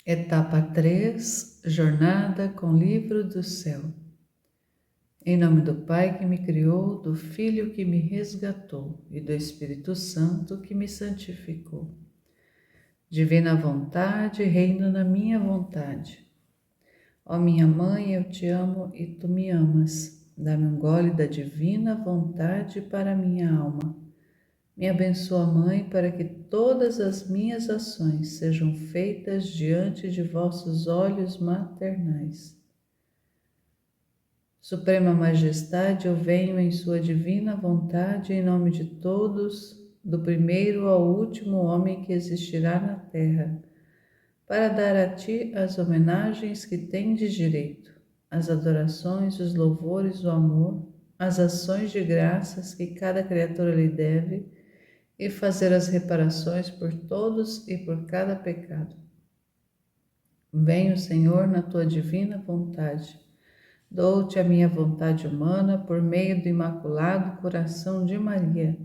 Etapa 3, Jornada com o Livro do Céu. Em nome do Pai que me criou, do Filho que me resgatou e do Espírito Santo que me santificou. Divina vontade, reina na minha vontade. Ó minha mãe, eu te amo e tu me amas. Dá-me um gole da divina vontade para minha alma. Me abençoa, Mãe, para que todas as minhas ações sejam feitas diante de vossos olhos maternais. Suprema Majestade, eu venho em sua divina vontade, em nome de todos, do primeiro ao último homem que existirá na terra, para dar a ti as homenagens que tendes direito, as adorações, os louvores, o amor, as ações de graças que cada criatura lhe deve, e fazer as reparações por todos e por cada pecado. Venho, Senhor, na tua divina vontade. Dou-te a minha vontade humana por meio do Imaculado Coração de Maria,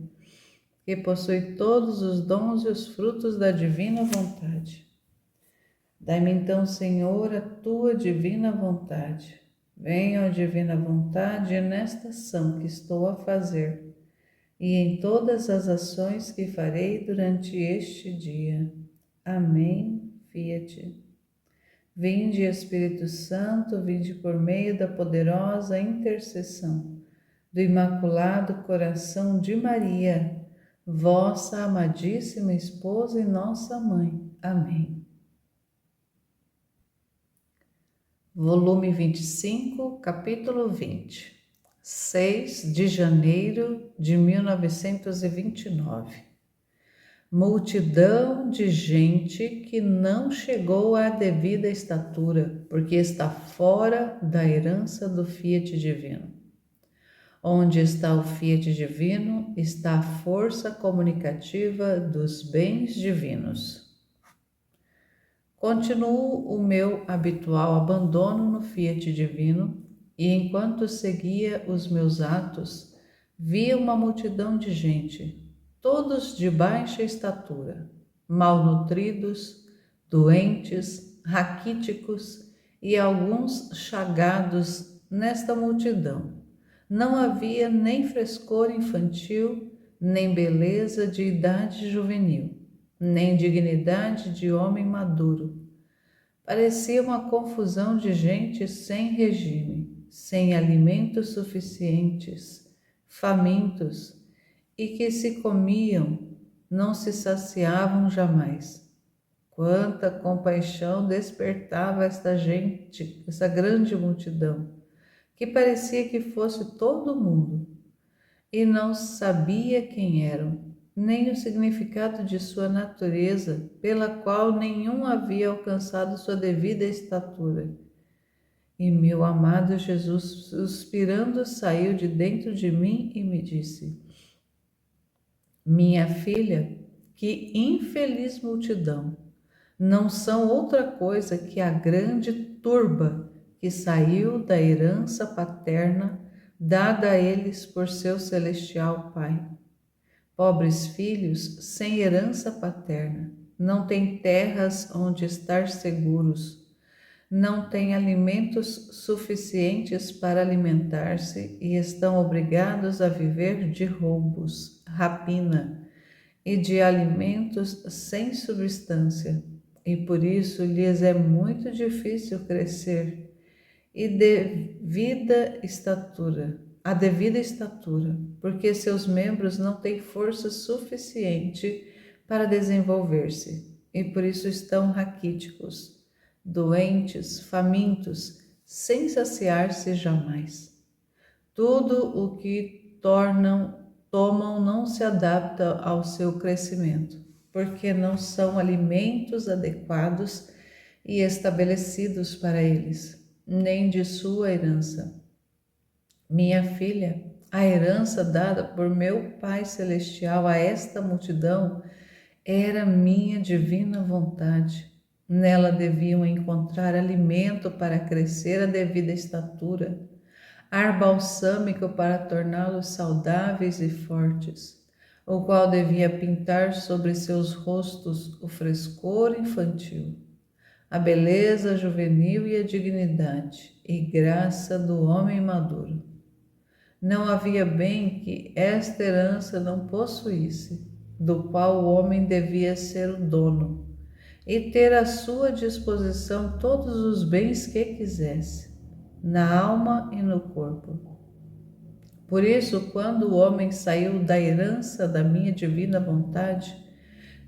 que possui todos os dons e os frutos da divina vontade. Dai-me então, Senhor, a tua divina vontade. Venha, ó divina vontade, nesta ação que estou a fazer, e em todas as ações que farei durante este dia. Amém. Fiat. Vinde, Espírito Santo, vinde por meio da poderosa intercessão do Imaculado Coração de Maria, vossa amadíssima esposa e nossa mãe. Amém. Volume 25, capítulo 20. 6 de janeiro de 1929. Multidão de gente que não chegou à devida estatura, porque está fora da herança do Fiat Divino. Onde está o Fiat Divino, está a força comunicativa dos bens divinos. Continuo o meu habitual abandono no Fiat Divino, e enquanto seguia os meus atos, via uma multidão de gente, todos de baixa estatura, malnutridos, doentes, raquíticos e alguns chagados. Nesta multidão não havia nem frescor infantil, nem beleza de idade juvenil, nem dignidade de homem maduro. Parecia uma confusão de gente sem regime, sem alimentos suficientes, famintos, e que se comiam, não se saciavam jamais. Quanta compaixão despertava esta gente, essa grande multidão, que parecia que fosse todo mundo, e não sabia quem eram, nem o significado de sua natureza, pela qual nenhum havia alcançado sua devida estatura. E meu amado Jesus, suspirando, saiu de dentro de mim e me disse: minha filha, que infeliz multidão! Não são outra coisa que a grande turba que saiu da herança paterna dada a eles por seu celestial Pai. Pobres filhos sem herança paterna, não têm terras onde estar seguros, não têm alimentos suficientes para alimentar-se e estão obrigados a viver de roubos, rapina e de alimentos sem substância, e por isso lhes é muito difícil crescer a devida estatura, porque seus membros não têm força suficiente para desenvolver-se, e por isso estão raquíticos, doentes, famintos, sem saciar-se jamais. Tudo o que tomam não se adapta ao seu crescimento, porque não são alimentos adequados e estabelecidos para eles, nem de sua herança. Minha filha, a herança dada por meu Pai Celestial a esta multidão era minha divina vontade. Nela deviam encontrar alimento para crescer à devida estatura, ar balsâmico para torná-los saudáveis e fortes, o qual devia pintar sobre seus rostos o frescor infantil, a beleza juvenil e a dignidade e graça do homem maduro. Não havia bem que esta herança não possuísse, do qual o homem devia ser o dono, e ter à sua disposição todos os bens que quisesse, na alma e no corpo. Por isso, quando o homem saiu da herança da minha divina vontade,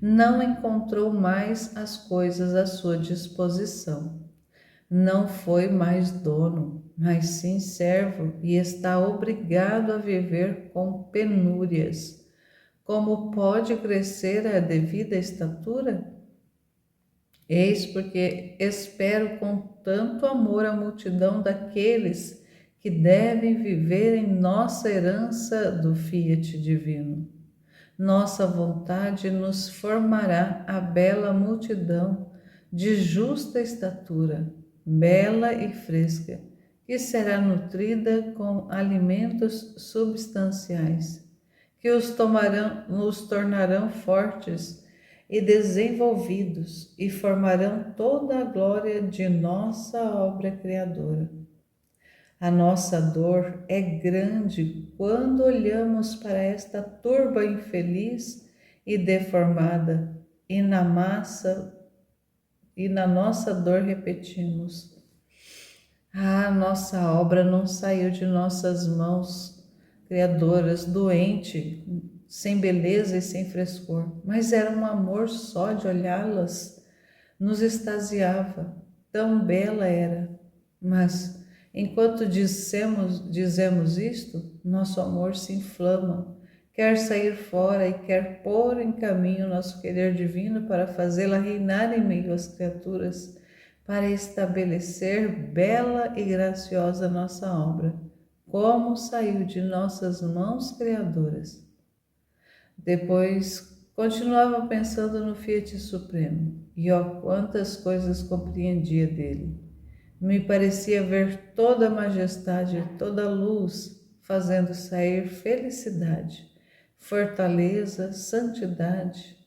não encontrou mais as coisas à sua disposição. Não foi mais dono, mas sim servo, e está obrigado a viver com penúrias. Como pode crescer a devida estatura? Eis porque espero com tanto amor a multidão daqueles que devem viver em nossa herança do Fiat divino. Nossa vontade nos formará a bela multidão de justa estatura, bela e fresca, que será nutrida com alimentos substanciais, que os tornarão fortes e desenvolvidos e formarão toda a glória de nossa obra criadora. A nossa dor é grande quando olhamos para esta turba infeliz e deformada, e na nossa dor repetimos: nossa obra não saiu de nossas mãos criadoras, doente, sem beleza e sem frescor, mas era um amor só de olhá-las, nos extasiava, tão bela era. Mas enquanto dizemos isto, nosso amor se inflama, quer sair fora e quer pôr em caminho nosso querer divino para fazê-la reinar em meio às criaturas, para estabelecer bela e graciosa nossa obra, como saiu de nossas mãos criadoras. Depois continuava pensando no Fiat Supremo, e quantas coisas compreendia dele. Me parecia ver toda a majestade, toda a luz, fazendo sair felicidade, fortaleza, santidade,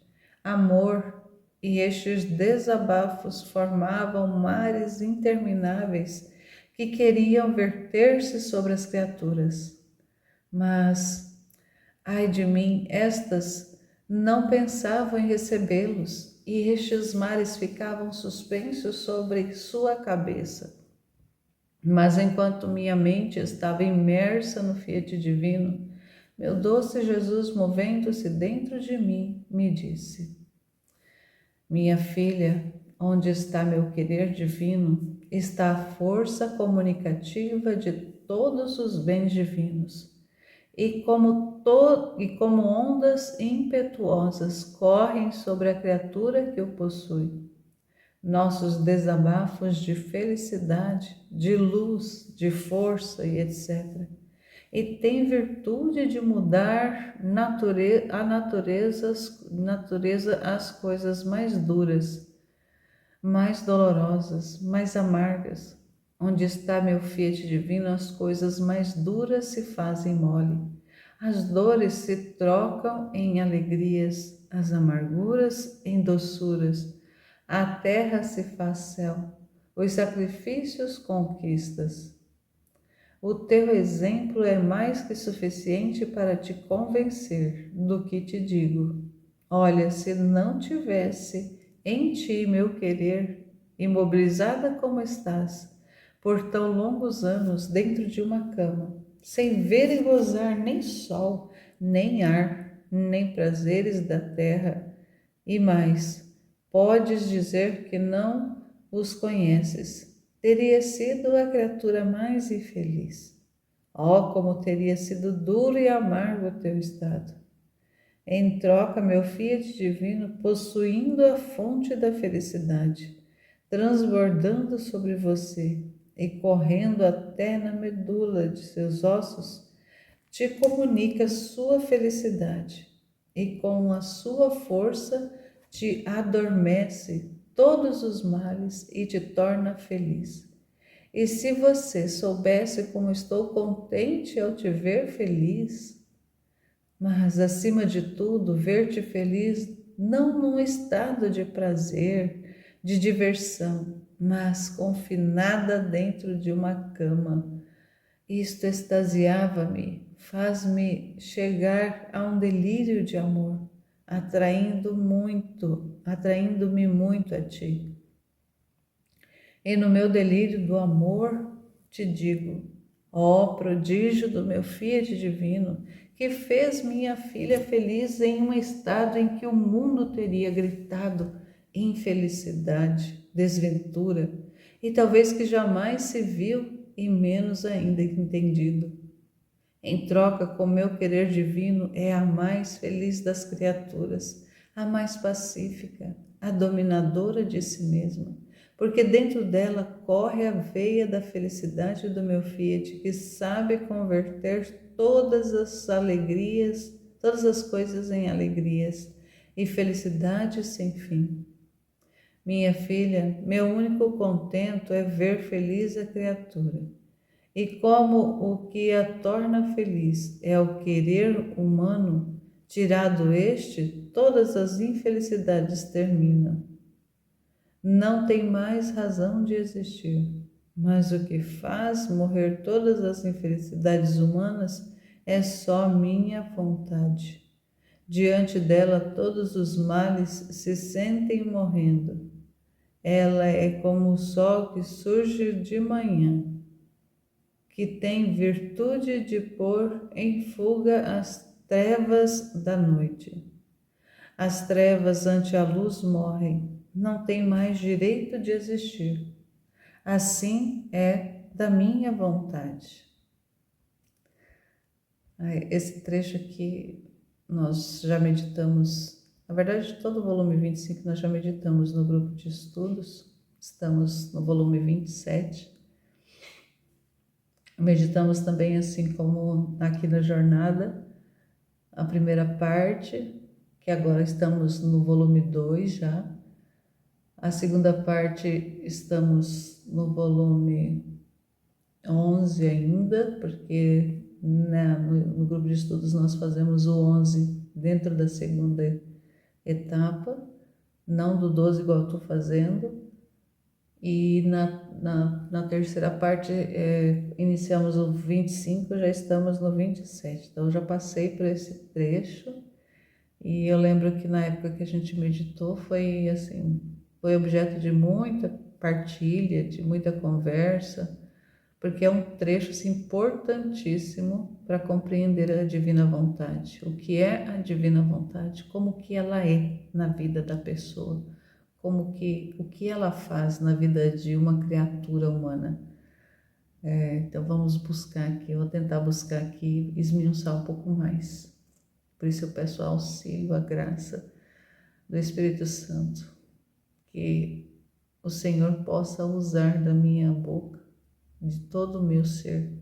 amor, e estes desabafos formavam mares intermináveis que queriam verter-se sobre as criaturas. Mas, ai de mim, estas não pensavam em recebê-los, e estes mares ficavam suspensos sobre sua cabeça. Mas enquanto minha mente estava imersa no Fiat divino, meu doce Jesus, movendo-se dentro de mim, me disse: minha filha, onde está meu querer divino, está a força comunicativa de todos os bens divinos. E como ondas impetuosas correm sobre a criatura que o possui. Nossos desabafos de felicidade, de luz, de força e etc. E tem virtude de mudar a natureza às coisas mais duras, mais dolorosas, mais amargas. Onde está meu Fiat divino, as coisas mais duras se fazem mole. As dores se trocam em alegrias, as amarguras em doçuras. A terra se faz céu, os sacrifícios conquistas. O teu exemplo é mais que suficiente para te convencer do que te digo. Olha, se não tivesse em ti meu querer, imobilizada como estás, por tão longos anos dentro de uma cama, sem ver e gozar nem sol, nem ar, nem prazeres da terra, e mais, podes dizer que não os conheces. Teria sido a criatura mais infeliz. Oh, como teria sido duro e amargo o teu estado. Em troca, meu Fiat divino, possuindo a fonte da felicidade, transbordando sobre você e correndo até na medula de seus ossos, te comunica sua felicidade e com a sua força te adormece todos os males e te torna feliz. E se você soubesse como estou contente ao te ver feliz, mas acima de tudo, ver-te feliz não num estado de prazer, de diversão, mas confinada dentro de uma cama. Isto extasiava-me, faz-me chegar a um delírio de amor, atraindo-me muito a ti. E no meu delírio do amor te digo, ó prodígio do meu Fiat divino, que fez minha filha feliz em um estado em que o mundo teria gritado infelicidade, desventura, e talvez que jamais se viu e menos ainda entendido. Em troca, com meu querer divino, é a mais feliz das criaturas, a mais pacífica, a dominadora de si mesma, porque dentro dela corre a veia da felicidade do meu Fiat, que sabe converter todas as alegrias, todas as coisas em alegrias e felicidade sem fim. Minha filha, meu único contento é ver feliz a criatura. E como o que a torna feliz é o querer humano, tirado este, todas as infelicidades terminam. Não tem mais razão de existir, mas o que faz morrer todas as infelicidades humanas é só minha vontade. Diante dela todos os males se sentem morrendo. Ela é como o sol que surge de manhã, que tem virtude de pôr em fuga as trevas da noite. As trevas ante a luz morrem, não têm mais direito de existir. Assim é da minha vontade. Esse trecho aqui nós já meditamos, na verdade todo o volume 25 nós já meditamos no grupo de estudos, estamos no volume 27. Meditamos também, assim como aqui na jornada, a primeira parte, que agora estamos no volume 2 já. A segunda parte estamos no volume 11 ainda, porque no grupo de estudos nós fazemos o 11 dentro da segunda etapa, não do 12 igual eu estou fazendo. E na terceira parte, iniciamos o 25, já estamos no 27. Então, eu já passei por esse trecho e eu lembro que na época que a gente meditou foi assim, foi objeto de muita partilha, de muita conversa, porque é um trecho assim, importantíssimo para compreender a divina vontade. O que é a divina vontade, como que ela é na vida da pessoa, o que ela faz na vida de uma criatura humana. Então vamos buscar aqui, eu vou tentar buscar aqui, esmiuçar um pouco mais. Por isso eu peço auxílio, a graça do Espírito Santo, que o Senhor possa usar da minha boca, de todo o meu ser,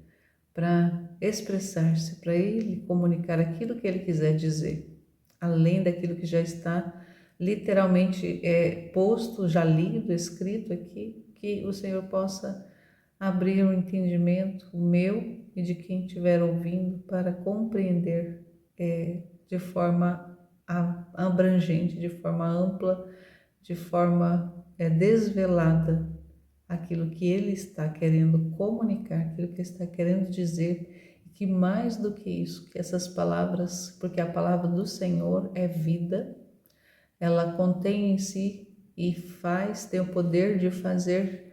para expressar-se, para Ele comunicar aquilo que Ele quiser dizer, além daquilo que já está literalmente posto, já lido, escrito aqui, que o Senhor possa abrir o entendimento, o meu e de quem estiver ouvindo, para compreender de forma abrangente, de forma ampla, de forma desvelada, aquilo que Ele está querendo comunicar, aquilo que Ele está querendo dizer, e que mais do que isso, que essas palavras, porque a palavra do Senhor é vida, ela contém em si e tem o poder de fazer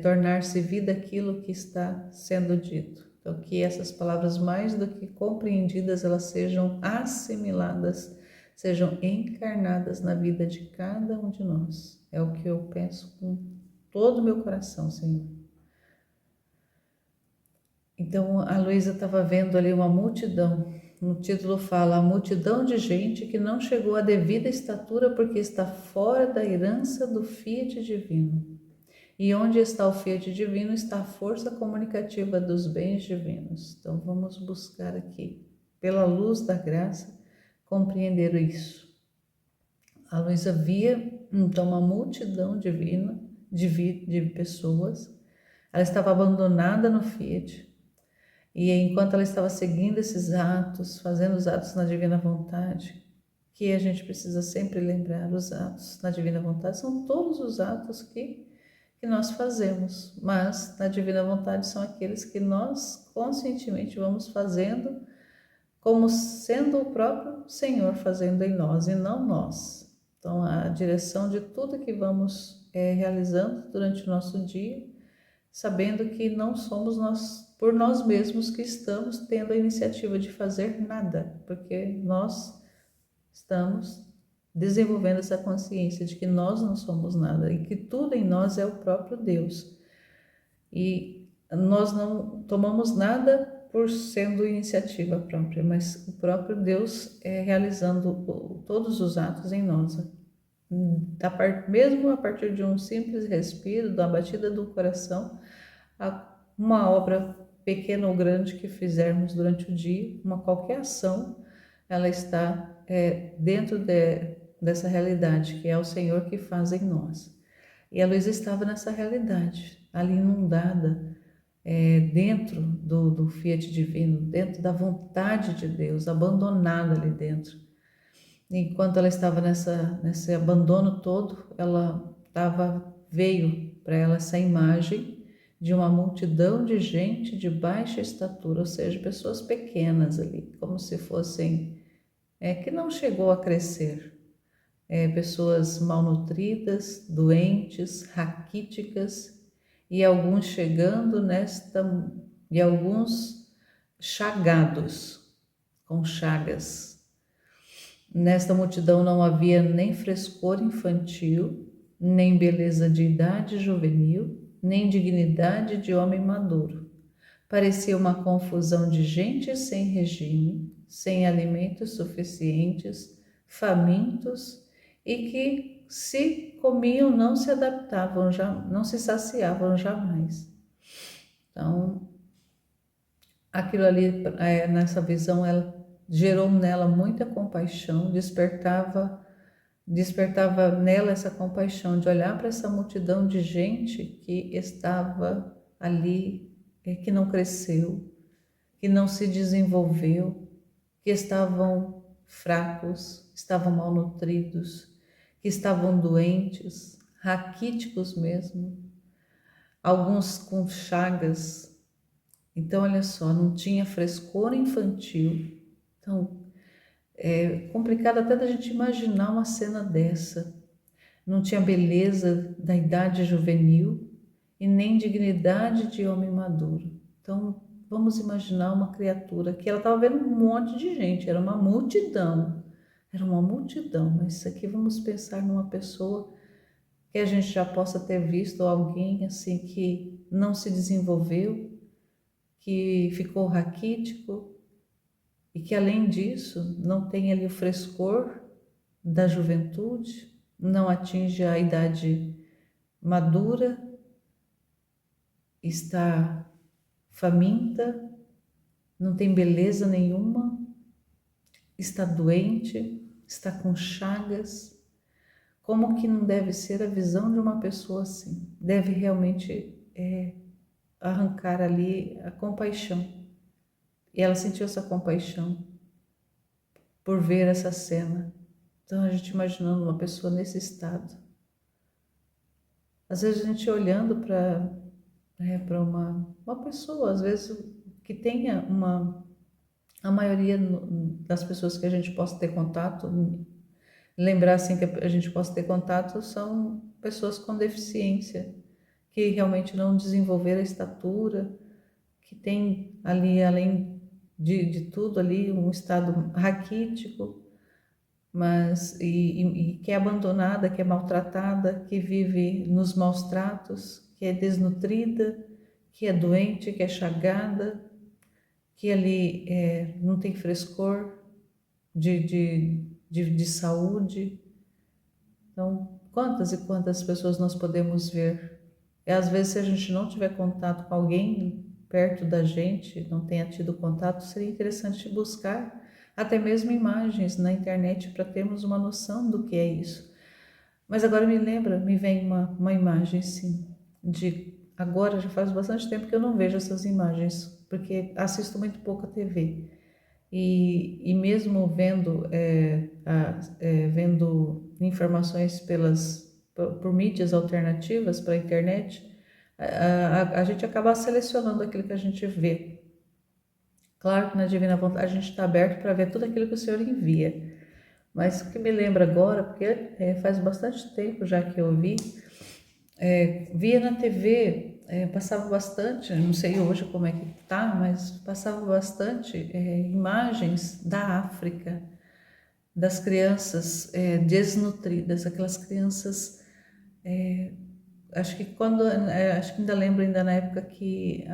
tornar-se vida aquilo que está sendo dito. Então, que essas palavras, mais do que compreendidas, elas sejam assimiladas, sejam encarnadas na vida de cada um de nós. É o que eu peço com todo o meu coração, Senhor. Então, a Luísa estava vendo ali uma multidão. No título fala, a multidão de gente que não chegou à devida estatura porque está fora da herança do Fiat divino. E onde está o Fiat divino está a força comunicativa dos bens divinos. Então vamos buscar aqui, pela luz da graça, compreender isso. A Luísa via então uma multidão divina, de pessoas. Ela estava abandonada no Fiat. E enquanto ela estava seguindo esses atos, fazendo os atos na divina vontade, que a gente precisa sempre lembrar. Os atos na divina vontade são todos os atos que nós fazemos, mas na divina vontade são aqueles que nós conscientemente vamos fazendo como sendo o próprio Senhor fazendo em nós e não nós. Então, a direção de tudo que vamos realizando durante o nosso dia, sabendo que não somos nós, por nós mesmos, que estamos tendo a iniciativa de fazer nada, porque nós estamos desenvolvendo essa consciência de que nós não somos nada e que tudo em nós é o próprio Deus. E nós não tomamos nada por sendo iniciativa própria, mas o próprio Deus realizando todos os atos em nós. Mesmo a partir de um simples respiro, da batida do coração, uma obra pequena ou grande que fizermos durante o dia, qualquer ação, ela está dentro dessa realidade, que é o Senhor que faz em nós. E a Luísa estava nessa realidade, ali inundada, dentro do Fiat Divino, dentro da vontade de Deus, abandonada ali dentro. Enquanto ela estava nesse abandono todo, veio para ela essa imagem de uma multidão de gente de baixa estatura, ou seja, pessoas pequenas ali, como se fossem, que não chegou a crescer. Pessoas malnutridas, doentes, raquíticas, e alguns chegando e alguns chagados, com chagas. Nesta multidão não havia nem frescor infantil, nem beleza de idade juvenil, nem dignidade de homem maduro. Parecia uma confusão de gente sem regime, sem alimentos suficientes, famintos, e que se comiam não se adaptavam, não se saciavam jamais. Então, aquilo ali, nessa visão, ela gerou nela muita compaixão, despertava nela essa compaixão de olhar para essa multidão de gente que estava ali, que não cresceu, que não se desenvolveu, que estavam fracos, estavam malnutridos, que estavam doentes, raquíticos mesmo, alguns com chagas. Então, olha só, não tinha frescor infantil. Então, é complicado até da gente imaginar uma cena dessa. Não tinha beleza da idade juvenil e nem dignidade de homem maduro. Então, vamos imaginar uma criatura que ela estava vendo um monte de gente, era uma multidão, mas isso aqui vamos pensar numa pessoa que a gente já possa ter visto, alguém assim que não se desenvolveu, que ficou raquítico e que além disso não tem ali o frescor da juventude, não atinge a idade madura, está faminta, não tem beleza nenhuma, está doente, está com chagas. Como que não deve ser a visão de uma pessoa assim? Deve realmente arrancar ali a compaixão. E ela sentiu essa compaixão por ver essa cena. Então a gente imaginando uma pessoa nesse estado. Às vezes a gente olhando para uma pessoa, às vezes que tenha a maioria das pessoas que a gente possa ter contato, lembrar assim que a gente possa ter contato são pessoas com deficiência, que realmente não desenvolveram a estatura, que tem ali, além de tudo ali, um estado raquítico, mas e que é abandonada, que é maltratada, que vive nos maus tratos, que é desnutrida, que é doente, que é chagada, que ali não tem frescor de saúde. Então, quantas e quantas pessoas nós podemos ver? E às vezes, se a gente não tiver contato com alguém perto da gente, não tenha tido contato, seria interessante buscar até mesmo imagens na internet para termos uma noção do que é isso. Mas agora me vem uma imagem, sim, agora já faz bastante tempo que eu não vejo essas imagens, porque assisto muito pouco a TV. e mesmo vendo, vendo informações por mídias alternativas, pela internet, a gente acaba selecionando aquilo que a gente vê. Claro que na Divina Vontade a gente está aberto para ver tudo aquilo que o Senhor envia. Mas o que me lembra agora, porque faz bastante tempo já que eu via na TV, passava bastante, não sei hoje como é que tá, mas passava bastante imagens da África, das crianças desnutridas, aquelas crianças, acho que acho que ainda lembro ainda na época que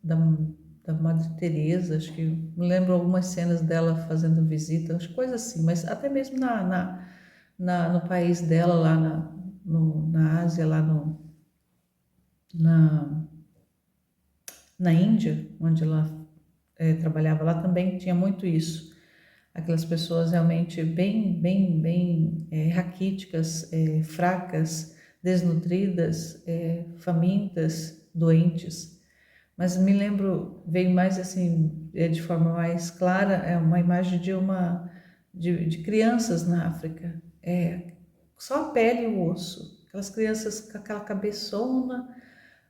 da, da Madre Teresa, acho que me lembro algumas cenas dela fazendo visita, acho coisas assim, mas até mesmo no país dela, lá na Ásia, lá na, na Índia, onde ela trabalhava, lá também tinha muito isso. Aquelas pessoas realmente bem raquíticas, fracas, desnutridas, famintas, doentes. Mas me lembro, veio mais assim, de forma mais clara, uma imagem de crianças na África. Só a pele e o osso. Aquelas crianças com aquela cabeçona,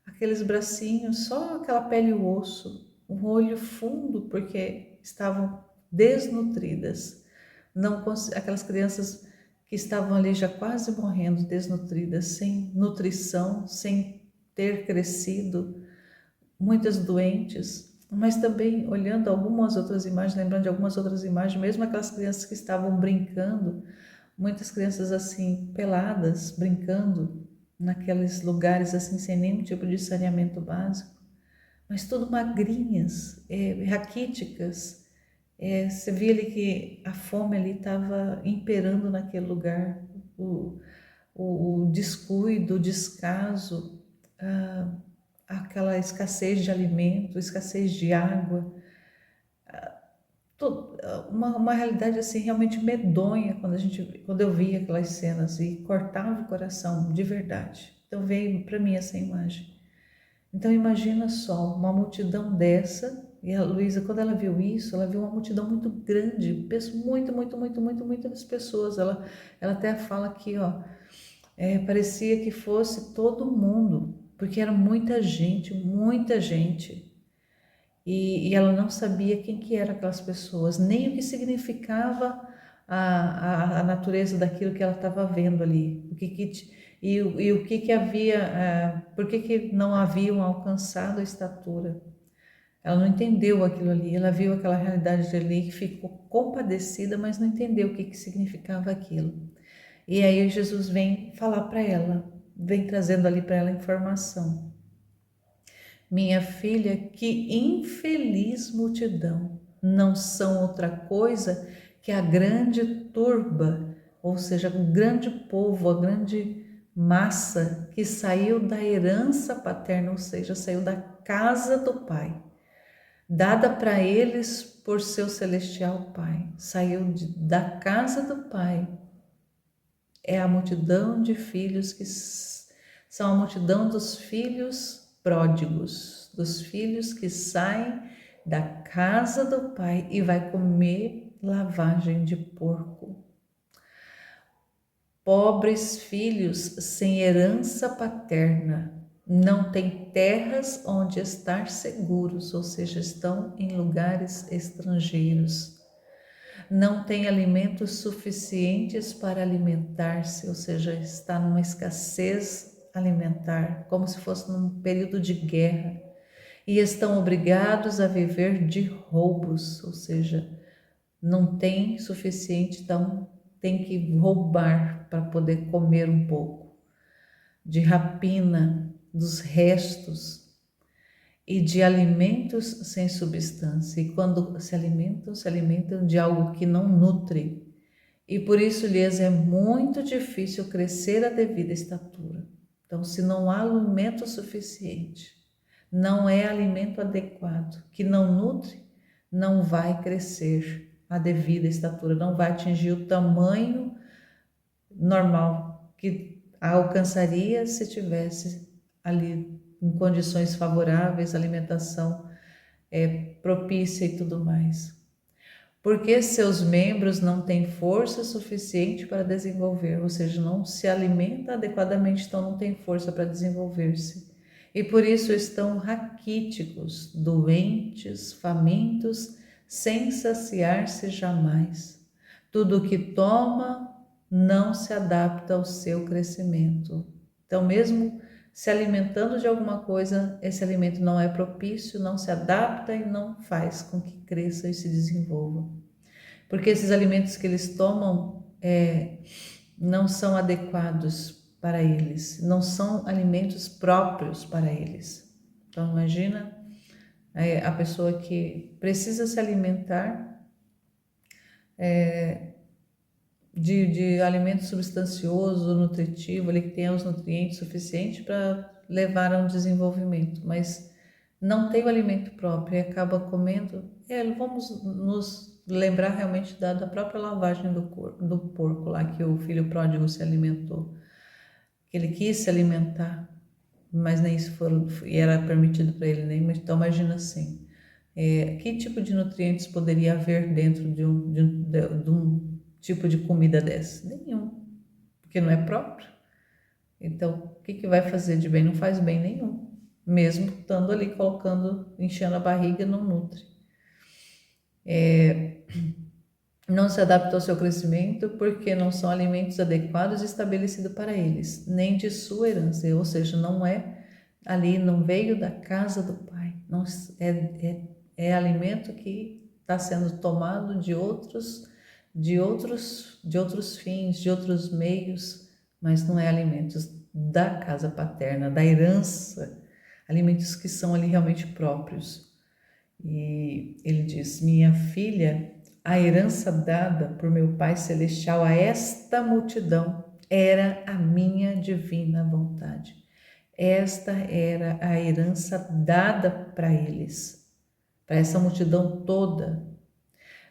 aqueles bracinhos, só aquela pele e o osso. Um olho fundo, porque estavam desnutridas. Não aquelas crianças que estavam ali já quase morrendo, desnutridas, sem nutrição, sem ter crescido, muitas doentes, mas também olhando algumas outras imagens, lembrando de algumas outras imagens, mesmo aquelas crianças que estavam brincando, muitas crianças assim peladas, brincando naqueles lugares assim sem nenhum tipo de saneamento básico, mas tudo magrinhas, raquíticas. Você via ali que a fome ali estava imperando naquele lugar, o descuido, o descaso, aquela escassez de alimento, escassez de água, uma realidade assim realmente medonha quando eu via aquelas cenas e cortava o coração de verdade. Então veio para mim essa imagem. Então imagina só uma multidão dessa, e a Luísa, quando ela viu isso, ela viu uma multidão muito grande, muitas pessoas. Ela até fala aqui, ó, parecia que fosse todo mundo, porque era muita gente, muita gente. E ela não sabia quem que eram aquelas pessoas, nem o que significava a natureza daquilo que ela estava vendo ali, e o que havia, por que não haviam alcançado a estatura. Ela não entendeu aquilo ali, ela viu aquela realidade ali, ficou compadecida, mas não entendeu o que significava aquilo. E aí Jesus vem falar para ela, vem trazendo ali para ela informação. Minha filha, que infeliz multidão, não são outra coisa que a grande turba, ou seja, o grande povo, a grande massa que saiu da herança paterna, ou seja, saiu da casa do Pai, dada para eles por seu celestial Pai, saiu da casa do Pai. É a multidão de filhos que são a multidão dos filhos pródigos, dos filhos que saem da casa do pai e vai comer lavagem de porco. Pobres filhos sem herança paterna, não têm terras onde estar seguros, ou seja, estão em lugares estrangeiros. Não tem alimentos suficientes para alimentar-se, ou seja, está numa escassez alimentar, como se fosse num período de guerra, e estão obrigados a viver de roubos, ou seja, não tem suficiente, então tem que roubar para poder comer um pouco, de rapina dos restos e de alimentos sem substância. E quando se alimentam de algo que não nutre. E por isso lhes é muito difícil crescer a devida estatura. Então, se não há alimento suficiente, não é alimento adequado, que não nutre, não vai crescer a devida estatura, não vai atingir o tamanho normal que alcançaria se tivesse ali em condições favoráveis, alimentação propícia e tudo mais. Porque seus membros não têm força suficiente para desenvolver, ou seja, não se alimenta adequadamente, então não tem força para desenvolver-se. E por isso estão raquíticos, doentes, famintos, sem saciar-se jamais. Tudo o que toma não se adapta ao seu crescimento. Então, mesmo se alimentando de alguma coisa, esse alimento não é propício, não se adapta e não faz com que cresça e se desenvolva. Porque esses alimentos que eles tomam não são adequados para eles, não são alimentos próprios para eles. Então, imagina a pessoa que precisa se alimentar de alimento substancioso, nutritivo, ali que tenha os nutrientes suficientes para levar a um desenvolvimento, mas não tem o alimento próprio e acaba comendo. Vamos nos lembrar realmente da própria lavagem do porco lá, que o filho pródigo se alimentou, que ele quis se alimentar, mas nem isso era permitido para ele, nem. Então imagina assim, que tipo de nutrientes poderia haver dentro de um tipo de comida dessa? Nenhum, porque não é próprio. Então, o que vai fazer de bem? Não faz bem nenhum, mesmo estando ali colocando, enchendo a barriga, não nutre. Não se adapta ao seu crescimento porque não são alimentos adequados e estabelecidos para eles, nem de sua herança, ou seja, não é ali, não veio da casa do pai, não é alimento que está sendo tomado de outros fins, de outros meios, mas não é alimentos da casa paterna, da herança, alimentos que são ali realmente próprios. E ele diz: minha filha, a herança dada por meu Pai Celestial a esta multidão era a minha divina vontade. Esta era a herança dada para eles, para essa multidão toda.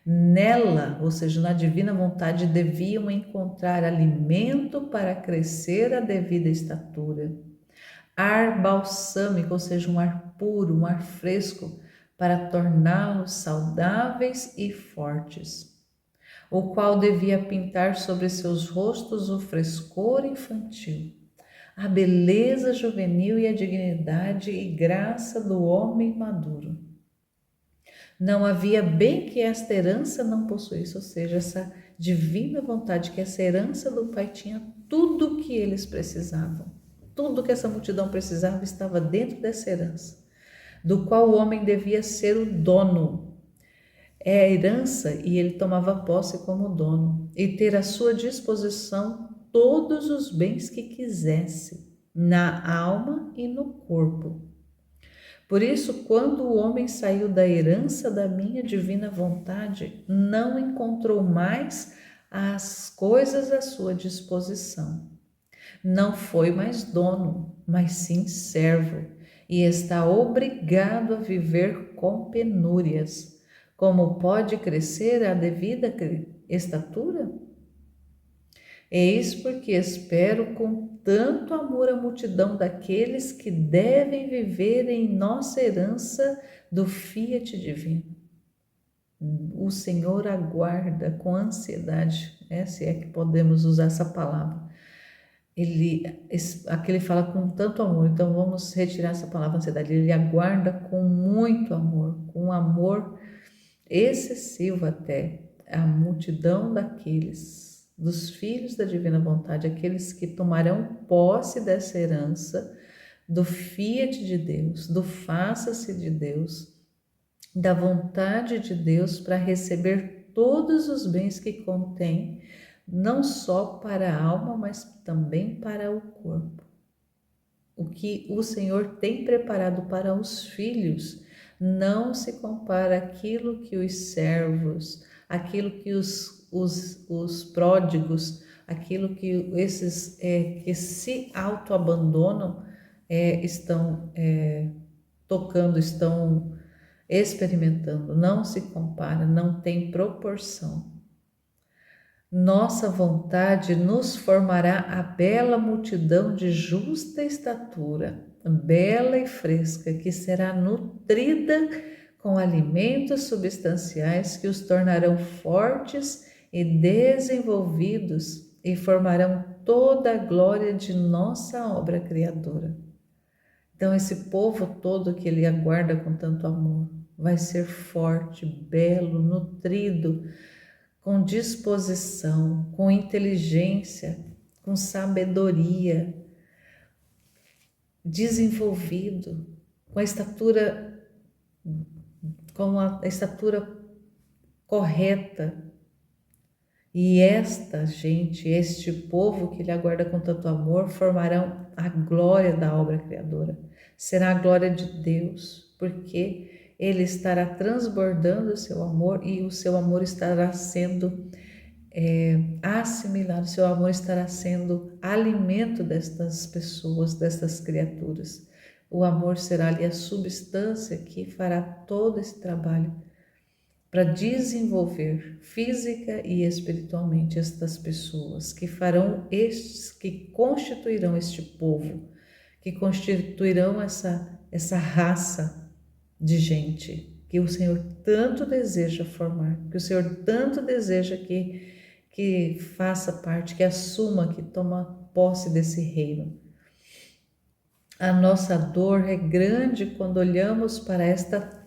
Nela, ou seja, na divina vontade, deviam encontrar alimento para crescer à devida estatura. Ar balsâmico, ou seja, um ar puro, um ar fresco, para torná-los saudáveis e fortes, o qual devia pintar sobre seus rostos o frescor infantil, a beleza juvenil e a dignidade e graça do homem maduro. Não havia bem que esta herança não possuísse, ou seja, essa divina vontade, que essa herança do Pai tinha tudo o que eles precisavam. Tudo que essa multidão precisava estava dentro dessa herança, do qual o homem devia ser o dono. É a herança e ele tomava posse como dono e ter à sua disposição todos os bens que quisesse, na alma e no corpo. Por isso, quando o homem saiu da herança da minha divina vontade, não encontrou mais as coisas à sua disposição. Não foi mais dono, mas sim servo, e está obrigado a viver com penúrias. Como pode crescer à devida estatura? Eis porque espero com tanto amor a multidão daqueles que devem viver em nossa herança do fiat divino. O Senhor aguarda com ansiedade, se é que podemos usar essa palavra. Aqui ele fala com tanto amor, então vamos retirar essa palavra ansiedade. Ele aguarda com muito amor, com um amor excessivo até, a multidão dos filhos da divina vontade, aqueles que tomarão posse dessa herança do fiat de Deus, do faça-se de Deus, da vontade de Deus, para receber todos os bens que contém, não só para a alma, mas também para o corpo. O que o Senhor tem preparado para os filhos não se compara àquilo que os servos, aquilo que os pródigos, aquilo que esses que se autoabandonam estão tocando, estão experimentando. Não se compara, não tem proporção. Nossa vontade nos formará a bela multidão de justa estatura, bela e fresca, que será nutrida com alimentos substanciais que os tornarão fortes e desenvolvidos e formarão toda a glória de nossa obra criadora. Então, esse povo todo que ele aguarda com tanto amor vai ser forte, belo, nutrido, com disposição, com inteligência, com sabedoria, desenvolvido, com a estatura correta. E esta gente, este povo que ele aguarda com tanto amor, formarão a glória da obra criadora. Será a glória de Deus, porque ele estará transbordando o seu amor e o seu amor estará sendo assimilado, o seu amor estará sendo alimento destas pessoas, destas criaturas. O amor será ali a substância que fará todo esse trabalho para desenvolver física e espiritualmente estas pessoas, que constituirão este povo, que constituirão essa raça de gente que o Senhor tanto deseja formar, que o Senhor tanto deseja que faça parte, que assuma, que toma posse desse reino. A nossa dor é grande quando olhamos para esta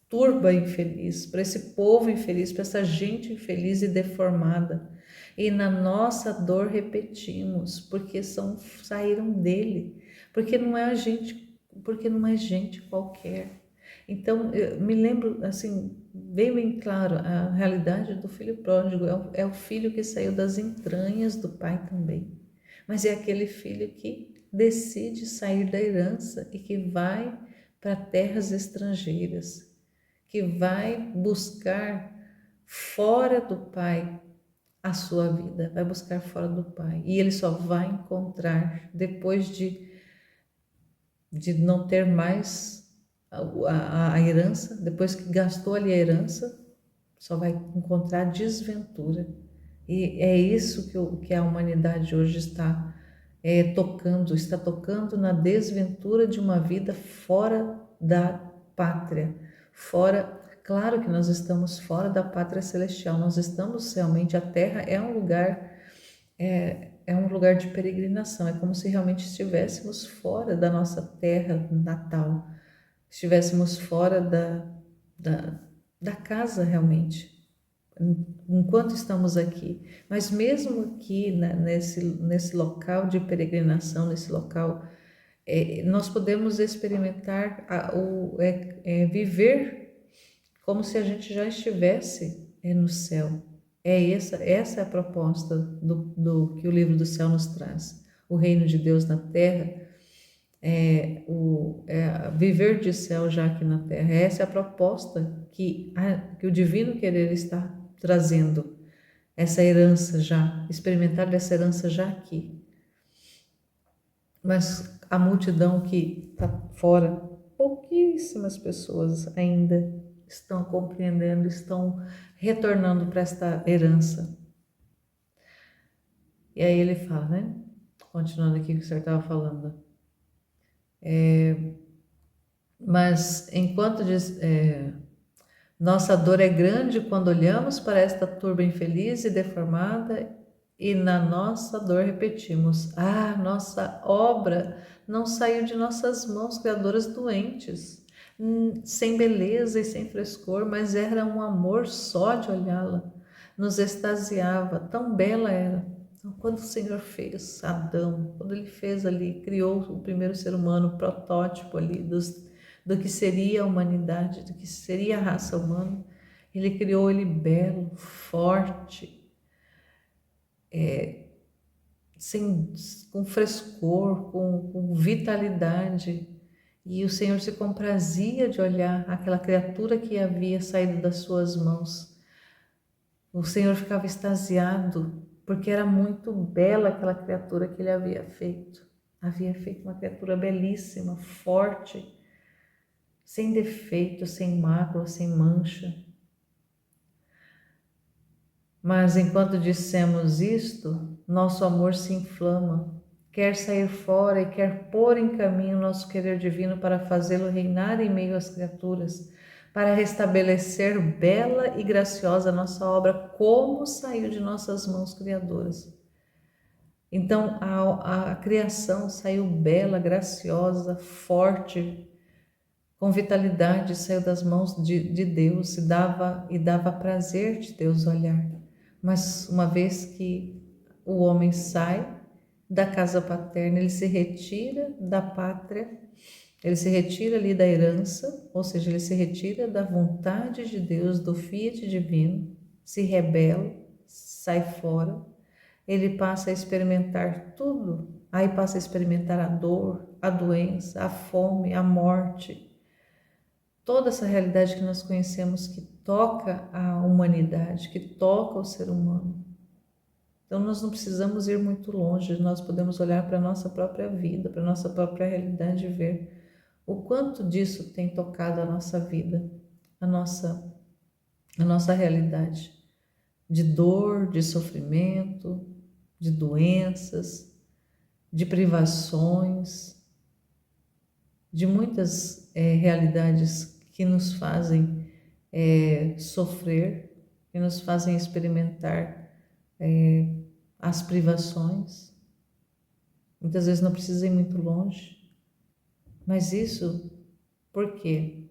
turba infeliz, para esse povo infeliz, para essa gente infeliz e deformada. E na nossa dor repetimos, porque saíram dele, porque não é gente qualquer. Então, eu me lembro, assim, bem claro, a realidade do filho pródigo é o filho que saiu das entranhas do pai também, mas é aquele filho que decide sair da herança e que vai para terras estrangeiras, que vai buscar fora do pai a sua vida, vai buscar fora do pai. E ele só vai encontrar depois de não ter mais a herança, depois que gastou ali a herança, só vai encontrar desventura. E é isso que a humanidade hoje está tocando na desventura de uma vida fora da pátria, fora. Claro que nós estamos fora da pátria celestial, nós estamos realmente, a terra é um lugar de peregrinação, é como se realmente estivéssemos fora da nossa terra natal, estivéssemos fora da casa realmente, enquanto estamos aqui. Mas mesmo aqui, né, nesse local de peregrinação, nesse local, nós podemos experimentar, viver como se a gente já estivesse no céu. Essa é a proposta do que o livro do céu nos traz. O reino de Deus na terra, viver de céu já aqui na terra. Essa é a proposta que o divino querer está trazendo, essa herança já, experimentar dessa herança já aqui. Mas a multidão que está fora, pouquíssimas pessoas ainda estão compreendendo, estão retornando para esta herança. E aí ele fala, né? Continuando aqui o que o senhor estava falando. Mas enquanto nossa dor é grande quando olhamos para esta turba infeliz e deformada, e na nossa dor repetimos: nossa obra não saiu de nossas mãos, criadoras doentes, sem beleza e sem frescor, mas era um amor só de olhá-la, nos extasiava, tão bela era. Então, quando o Senhor fez Adão, quando ele fez ali, criou o primeiro ser humano, o protótipo ali do que seria a humanidade, do que seria a raça humana, ele criou ele belo, forte, com frescor, com vitalidade. E o Senhor se comprazia de olhar aquela criatura que havia saído das suas mãos. O Senhor ficava extasiado, porque era muito bela aquela criatura que ele havia feito. Havia feito uma criatura belíssima, forte, sem defeito, sem mácula, sem mancha. Mas enquanto dissemos isto, nosso amor se inflama, quer sair fora e quer pôr em caminho nosso querer divino para fazê-lo reinar em meio às criaturas, para restabelecer bela e graciosa a nossa obra, como saiu de nossas mãos criadoras. Então a criação saiu bela, graciosa, forte, com vitalidade, saiu das mãos de Deus e dava prazer de Deus olhar. Mas uma vez que o homem sai da casa paterna, ele se retira da pátria, ele se retira ali da herança, ou seja, ele se retira da vontade de Deus, do fiat divino, se rebela, sai fora, ele passa a experimentar tudo, aí passa a experimentar a dor, a doença, a fome, a morte, toda essa realidade que nós conhecemos que toca a humanidade, que toca o ser humano. Então nós não precisamos ir muito longe, nós podemos olhar para a nossa própria vida, para a nossa própria realidade e ver o quanto disso tem tocado a nossa vida, a nossa realidade de dor, de sofrimento, de doenças, de privações, de muitas realidades que nos fazem sofrer, que nos fazem experimentar as privações. Muitas vezes não precisa ir muito longe, mas isso por quê?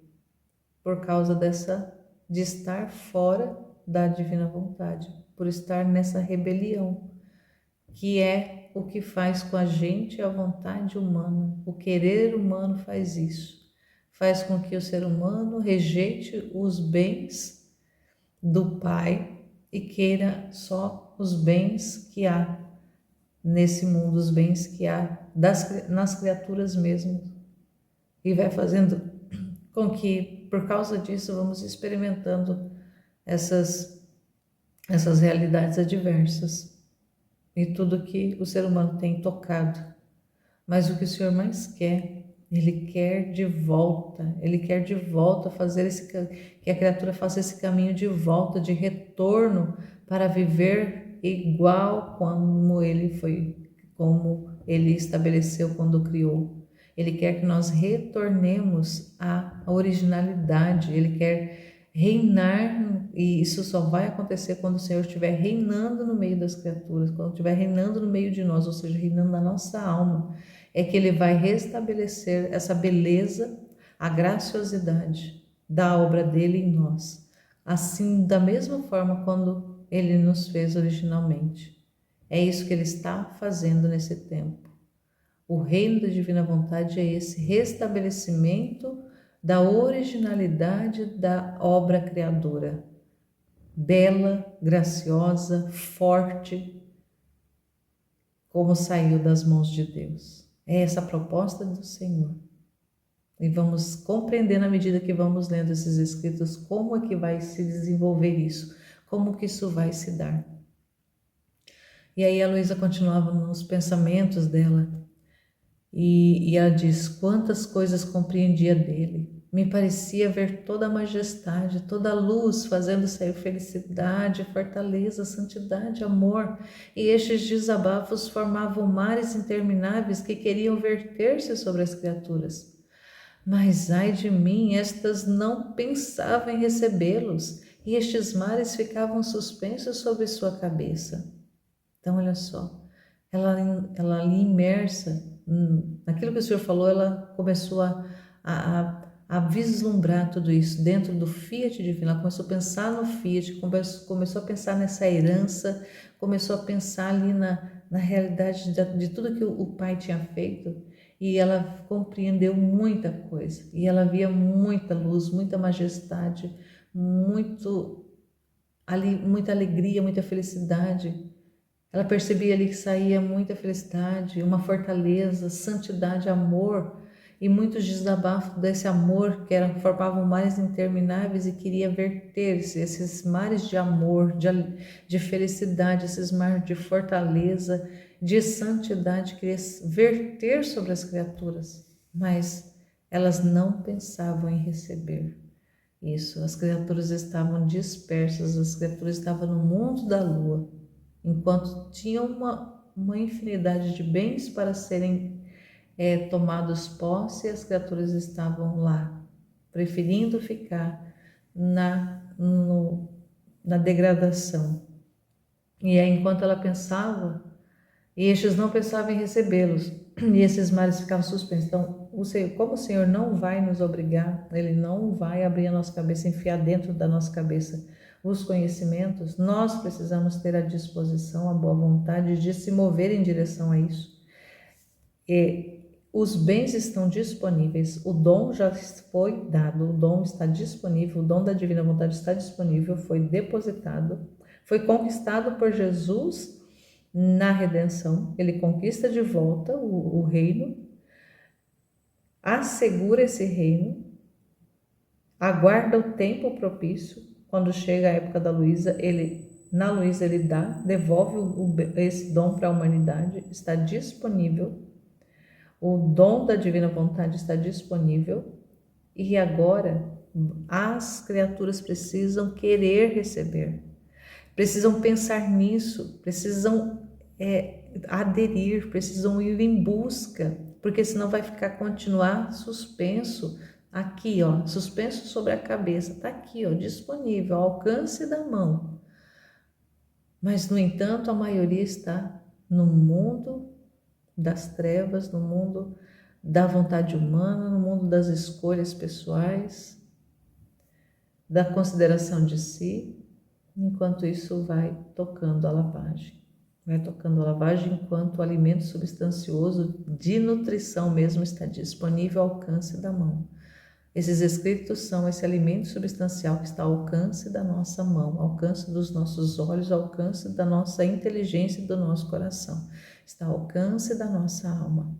Por causa de estar fora da divina vontade, por estar nessa rebelião, que é o que faz com a gente a vontade humana. O querer humano faz isso, faz com que o ser humano rejeite os bens do Pai e queira só os bens que há nesse mundo, os bens que há nas criaturas mesmo, e vai fazendo com que, por causa disso, vamos experimentando essas realidades adversas e tudo que o ser humano tem tocado. Mas o que o Senhor mais quer, Ele quer de volta fazer que a criatura faça esse caminho de volta, de retorno, para viver igual como Ele estabeleceu quando criou. Ele quer que nós retornemos à originalidade, Ele quer reinar, e isso só vai acontecer quando o Senhor estiver reinando no meio das criaturas, quando estiver reinando no meio de nós, ou seja, reinando na nossa alma, é que Ele vai restabelecer essa beleza, a graciosidade da obra dele em nós. Assim, da mesma forma quando Ele nos fez originalmente. É isso que Ele está fazendo nesse tempo. O reino da divina vontade é esse restabelecimento da originalidade da obra criadora, bela, graciosa, forte, como saiu das mãos de Deus. É essa a proposta do Senhor. E vamos compreender na medida que vamos lendo esses escritos como é que vai se desenvolver isso, como que isso vai se dar. E aí a Luísa continuava nos pensamentos dela, e ela diz: quantas coisas compreendia dele. Me parecia ver toda a majestade, toda a luz fazendo sair felicidade, fortaleza, santidade, amor. E estes desabafos formavam mares intermináveis que queriam verter-se sobre as criaturas. Mas ai de mim, estas não pensavam em recebê-los, e estes mares ficavam suspensos sobre sua cabeça. Então, olha só, ela ali imersa naquilo que o Senhor falou, ela começou a vislumbrar tudo isso dentro do fiat divino. Ela começou a pensar no fiat, começou a pensar nessa herança, começou a pensar ali na realidade de tudo que o Pai tinha feito, e ela compreendeu muita coisa, e ela via muita luz, muita majestade, muita alegria, muita felicidade. Ela percebia ali que saía muita felicidade, uma fortaleza, santidade, amor, e muitos desabafos desse amor que formavam mares intermináveis e queria verter-se, esses mares de amor, de felicidade, esses mares de fortaleza, de santidade, queria verter sobre as criaturas, mas elas não pensavam em receber isso. As criaturas estavam dispersas, as criaturas estavam no mundo da lua, enquanto tinham uma infinidade de bens para serem tomados posse, as criaturas estavam lá, preferindo ficar na degradação. E aí, enquanto ela pensava, e estes não pensavam em recebê-los, e esses males ficavam suspensos. Então, como o Senhor não vai nos obrigar, Ele não vai abrir a nossa cabeça, enfiar dentro da nossa cabeça os conhecimentos, nós precisamos ter a disposição, a boa vontade de se mover em direção a isso. E os bens estão disponíveis, o dom já foi dado, o dom está disponível, o dom da divina vontade está disponível, foi depositado, foi conquistado por Jesus na redenção. Ele conquista de volta o reino, assegura esse reino, aguarda o tempo propício. Quando chega a época da Luísa, na Luísa ele devolve esse dom para a humanidade, está disponível. O dom da divina vontade está disponível e agora as criaturas precisam querer receber, precisam pensar nisso, precisam aderir, precisam ir em busca, porque senão vai continuar suspenso aqui, ó, suspenso sobre a cabeça, está aqui, ó, disponível, ao alcance da mão. Mas, no entanto, a maioria está no mundo das trevas, no mundo da vontade humana, no mundo das escolhas pessoais, da consideração de si, enquanto isso vai tocando a lavagem. Vai tocando a lavagem enquanto o alimento substancioso de nutrição mesmo está disponível ao alcance da mão. Esses escritos são esse alimento substancial que está ao alcance da nossa mão, ao alcance dos nossos olhos, ao alcance da nossa inteligência e do nosso coração. Está ao alcance da nossa alma.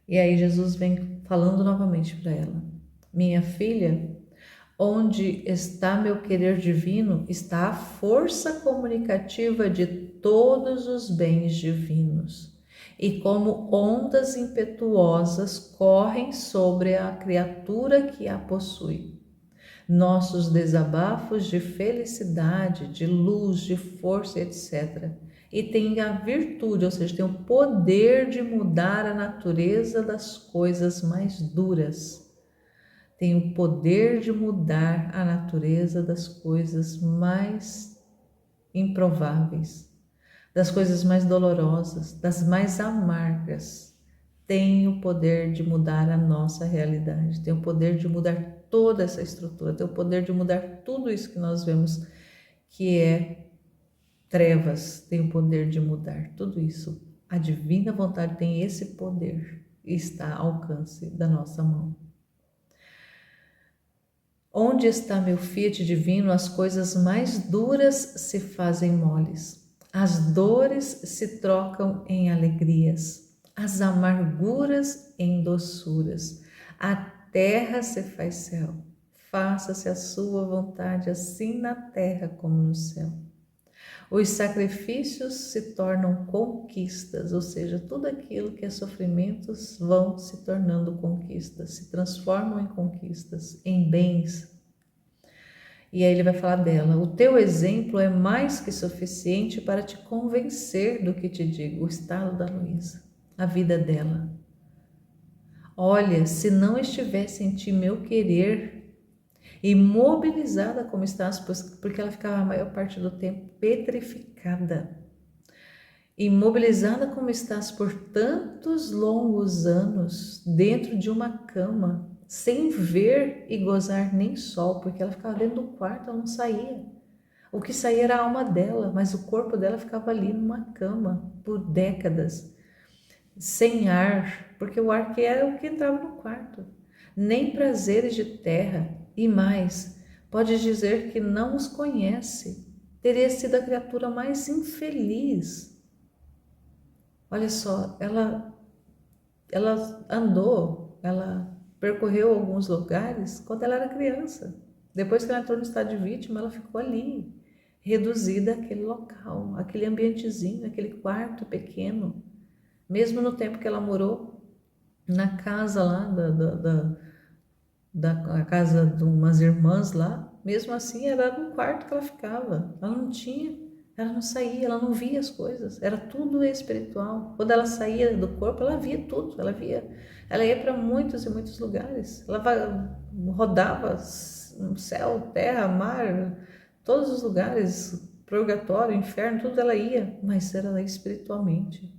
E aí Jesus vem falando novamente para ela: minha filha, onde está meu querer divino, está a força comunicativa de todos os bens divinos. E como ondas impetuosas correm sobre a criatura que a possui. Nossos desabafos de felicidade, de luz, de força, etc. E tem a virtude, ou seja, tem o poder de mudar a natureza das coisas mais duras. Tem o poder de mudar a natureza das coisas mais improváveis, das coisas mais dolorosas, das mais amargas. Tem o poder de mudar a nossa realidade, tem o poder de mudar toda essa estrutura, tem o poder de mudar tudo isso que nós vemos que é trevas, tem o poder de mudar tudo isso. A divina vontade tem esse poder e está ao alcance da nossa mão. Onde está meu fiat divino, as coisas mais duras se fazem moles, as dores se trocam em alegrias, as amarguras em doçuras, a terra se faz céu, faça-se a sua vontade, assim na terra como no céu. Os sacrifícios se tornam conquistas, ou seja, tudo aquilo que é sofrimentos vão se tornando conquistas, se transformam em conquistas, em bens. E aí ele vai falar dela: o teu exemplo é mais que suficiente para te convencer do que te digo. O estado da Luísa, a vida dela. Olha, se não estivesse em ti meu querer, imobilizada como estás, porque ela ficava a maior parte do tempo petrificada. Imobilizada como estás por tantos longos anos, dentro de uma cama, sem ver e gozar nem sol, porque ela ficava dentro do quarto, ela não saía. O que saía era a alma dela, mas o corpo dela ficava ali numa cama por décadas, sem ar, porque o ar que era o que entrava no quarto. Nem prazeres de terra, e mais, pode dizer que não os conhece. Teria sido a criatura mais infeliz. Olha só, ela andou, ela percorreu alguns lugares quando ela era criança. Depois que ela entrou no estado de vítima, ela ficou ali, reduzida àquele local, aquele ambientezinho, aquele quarto pequeno. Mesmo no tempo que ela morou na casa lá da casa de umas irmãs lá, mesmo assim era no quarto que ela ficava. Ela não tinha, Ela não saía, ela não via as coisas, era tudo espiritual. Quando ela saía do corpo, ela via tudo, ela ia para muitos e muitos lugares. Ela rodava céu, terra, mar, todos os lugares, purgatório, inferno, tudo ela ia, mas era espiritualmente.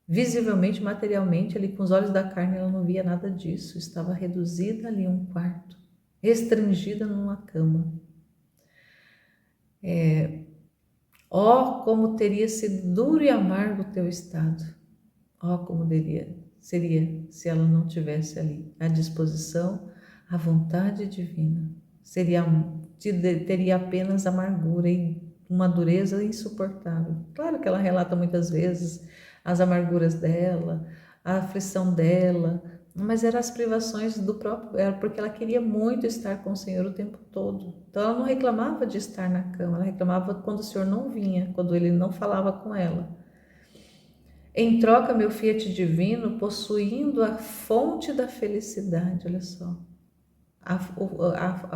Visivelmente, materialmente, ali com os olhos da carne, ela não via nada disso. Estava reduzida ali a um quarto, restringida numa cama. Ó, como teria sido duro e amargo o teu estado. Ó, como seria se ela não tivesse ali à disposição a vontade divina. Teria apenas amargura e uma dureza insuportável. Claro que ela relata muitas vezes as amarguras dela, a aflição dela, mas eram as privações do próprio, era porque ela queria muito estar com o Senhor o tempo todo. Então ela não reclamava de estar na cama, ela reclamava quando o Senhor não vinha, quando ele não falava com ela. Em troca, meu Fiat divino, possuindo a fonte da felicidade, olha só,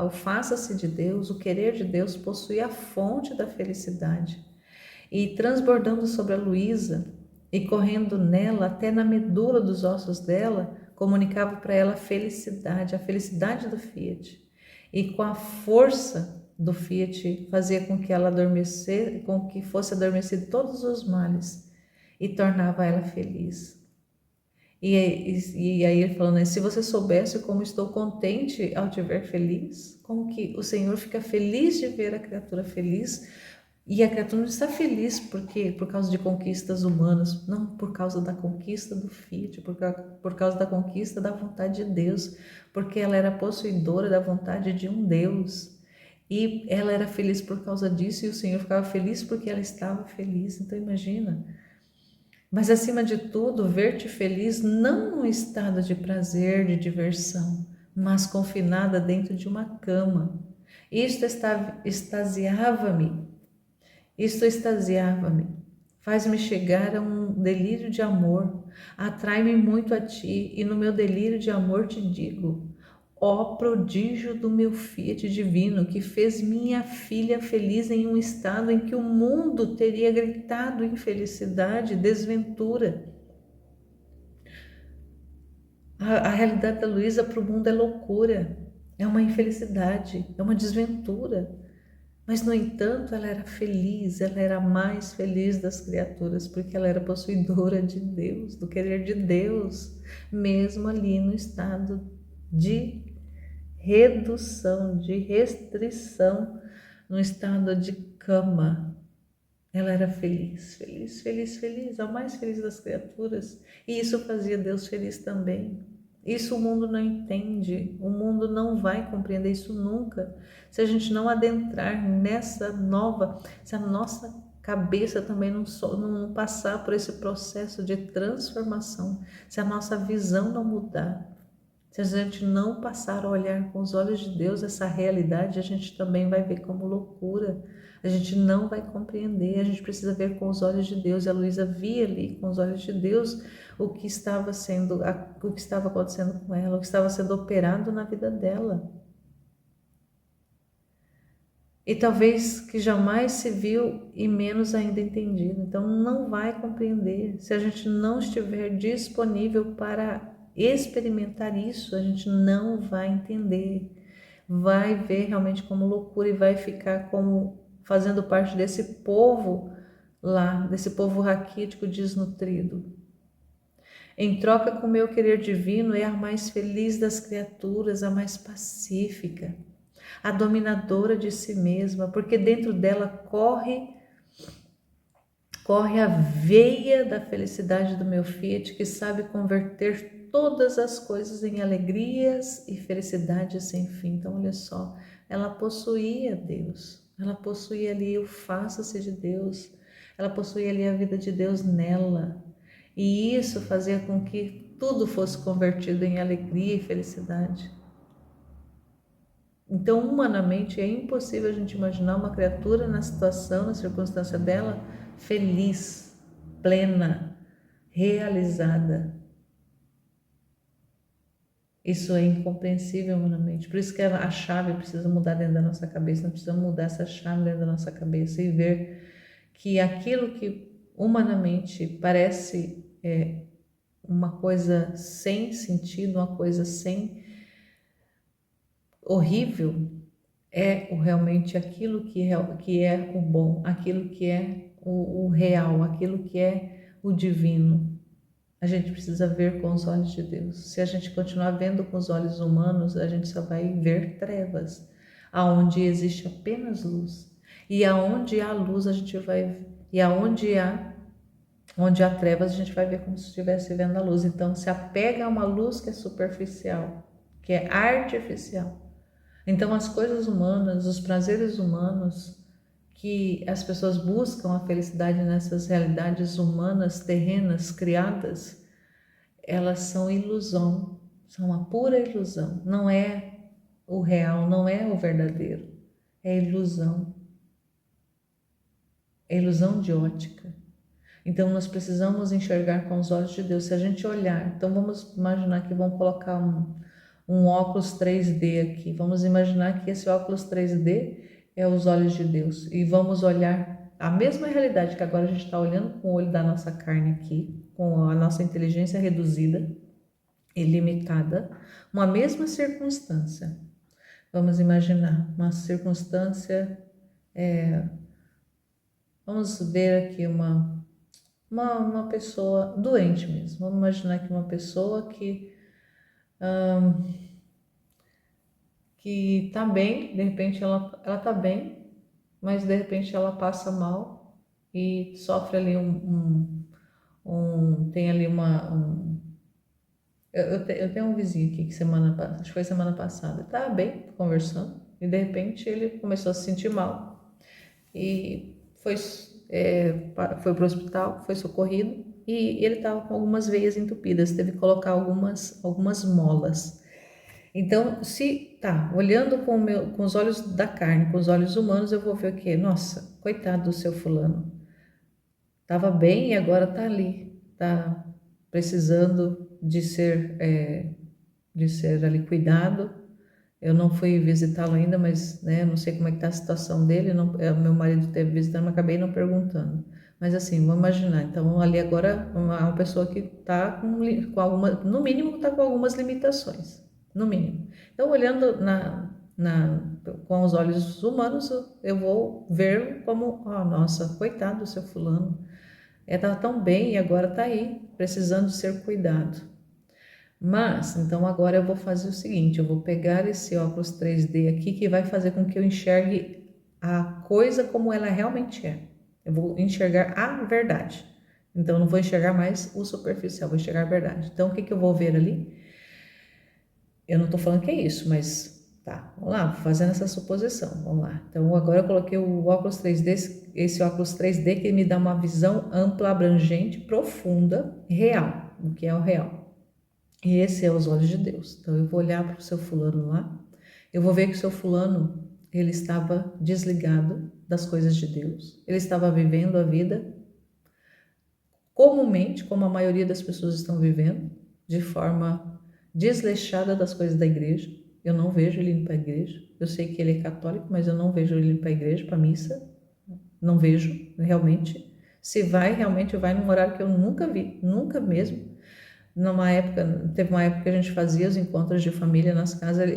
o faça-se de Deus, o querer de Deus possui a fonte da felicidade. E transbordando sobre a Luísa e correndo nela até na medula dos ossos dela, comunicava para ela a felicidade do Fiat. E com a força do Fiat fazia com que ela adormecesse, com que fosse adormecido todos os males e tornava ela feliz. E aí ele falando, né, se você soubesse como estou contente ao te ver feliz, como que o Senhor fica feliz de ver a criatura feliz, e a criatura não está feliz por causa de conquistas humanas, não por causa da conquista do Fiat, por causa da conquista da vontade de Deus, porque ela era possuidora da vontade de um Deus. E ela era feliz por causa disso, e o Senhor ficava feliz porque ela estava feliz. Então imagina. Mas acima de tudo, ver-te feliz não num estado de prazer, de diversão, mas confinada dentro de uma cama. Isto extasiava-me, faz-me chegar a um delírio de amor, atrai-me muito a ti, e no meu delírio de amor te digo: ó prodígio do meu Fiat divino, que fez minha filha feliz em um estado em que o mundo teria gritado infelicidade, desventura. A realidade da Luísa para o mundo é loucura, é uma infelicidade, é uma desventura. Mas, no entanto, ela era feliz, ela era a mais feliz das criaturas, porque ela era possuidora de Deus, do querer de Deus, mesmo ali no estado de redução, de restrição, no estado de cama. Ela era feliz, feliz, feliz, feliz, a mais feliz das criaturas. E isso fazia Deus feliz também. Isso o mundo não entende, o mundo não vai compreender isso nunca. Se a gente não adentrar nessa nova, se a nossa cabeça também não passar por esse processo de transformação, se a nossa visão não mudar, se a gente não passar a olhar com os olhos de Deus essa realidade, a gente também vai ver como loucura. A gente não vai compreender, a gente precisa ver com os olhos de Deus. E a Luísa via ali com os olhos de Deus o que estava acontecendo com ela, o que estava sendo operado na vida dela. E talvez que jamais se viu e menos ainda entendido. Então não vai compreender. Se a gente não estiver disponível para experimentar isso, a gente não vai entender. Vai ver realmente como loucura e vai ficar como fazendo parte desse povo lá, desse povo raquítico desnutrido. Em troca com o meu querer divino, é a mais feliz das criaturas, a mais pacífica, a dominadora de si mesma, porque dentro dela corre a veia da felicidade do meu Fiat, que sabe converter todas as coisas em alegrias e felicidades sem fim. Então, olha só, ela possuía Deus, ela possuía ali o faça-se de Deus, ela possuía ali a vida de Deus nela, e isso fazia com que tudo fosse convertido em alegria e felicidade. Então, humanamente, é impossível a gente imaginar uma criatura na situação, na circunstância dela, feliz, plena, realizada. Isso é incompreensível humanamente. Por isso que a chave precisa mudar dentro da nossa cabeça. Nós precisamos mudar essa chave dentro da nossa cabeça e ver que aquilo que humanamente parece uma coisa sem sentido, uma coisa sem horrível, realmente aquilo que é o bom, aquilo que é o real, aquilo que é o divino. A gente precisa ver com os olhos de Deus. Se a gente continuar vendo com os olhos humanos, a gente só vai ver trevas, aonde existe apenas luz. E aonde há luz, a gente vai, e onde há trevas, a gente vai ver como se estivesse vendo a luz. Então, se apega a uma luz que é superficial, que é artificial. Então, as coisas humanas, os prazeres humanos, que as pessoas buscam a felicidade nessas realidades humanas, terrenas, criadas, elas são ilusão, são uma pura ilusão. Não é o real, não é o verdadeiro, é ilusão. É ilusão de ótica. Então, nós precisamos enxergar com os olhos de Deus. Se a gente olhar, então vamos imaginar que vão colocar um óculos 3D aqui. Vamos imaginar que esse óculos 3D é os olhos de Deus. E vamos olhar a mesma realidade que agora a gente está olhando com o olho da nossa carne aqui, com a nossa inteligência reduzida e limitada, uma mesma circunstância. Vamos imaginar uma circunstância, vamos ver aqui uma pessoa doente mesmo. Vamos imaginar que uma pessoa que está bem, de repente ela está bem, mas de repente ela passa mal e sofre ali tem ali eu tenho um vizinho aqui que acho que foi semana passada, estava bem conversando e de repente ele começou a se sentir mal e foi para o hospital, foi socorrido e ele estava com algumas veias entupidas, teve que colocar algumas molas. Então, se olhando com os olhos da carne, com os olhos humanos, eu vou ver o quê? Nossa, coitado do seu fulano. Estava bem e agora está ali, está precisando de ser ali cuidado. Eu não fui visitá-lo ainda, mas né, não sei como é que está a situação dele. Não, meu marido teve visitando, mas acabei não perguntando. Mas assim, vamos imaginar. Então, ali agora, uma pessoa que está com alguma, no mínimo, está com algumas limitações. No mínimo. Então, olhando com os olhos humanos, eu vou ver como, nossa, coitado do seu fulano. Estava tão bem e agora está aí, precisando ser cuidado. Mas, então agora eu vou fazer o seguinte, eu vou pegar esse óculos 3D aqui que vai fazer com que eu enxergue a coisa como ela realmente é. Eu vou enxergar a verdade. Então eu não vou enxergar mais o superficial, vou enxergar a verdade. Então o que eu vou ver ali? Eu não estou falando que é isso, mas vamos lá, fazendo essa suposição, vamos lá. Então agora eu coloquei o óculos 3D, esse óculos 3D que me dá uma visão ampla, abrangente, profunda, real, o que é o real. E esse é os olhos de Deus. Então eu vou olhar para o seu fulano lá, eu vou ver que o seu fulano, ele estava desligado das coisas de Deus, ele estava vivendo a vida comumente, como a maioria das pessoas estão vivendo, de forma desleixada das coisas da igreja. Eu não vejo ele indo para a igreja. Eu sei que ele é católico, mas eu não vejo ele indo para a igreja, para a missa. Não vejo, realmente. Se vai, realmente vai num horário que eu nunca vi, nunca mesmo. Teve uma época que a gente fazia os encontros de família nas casas,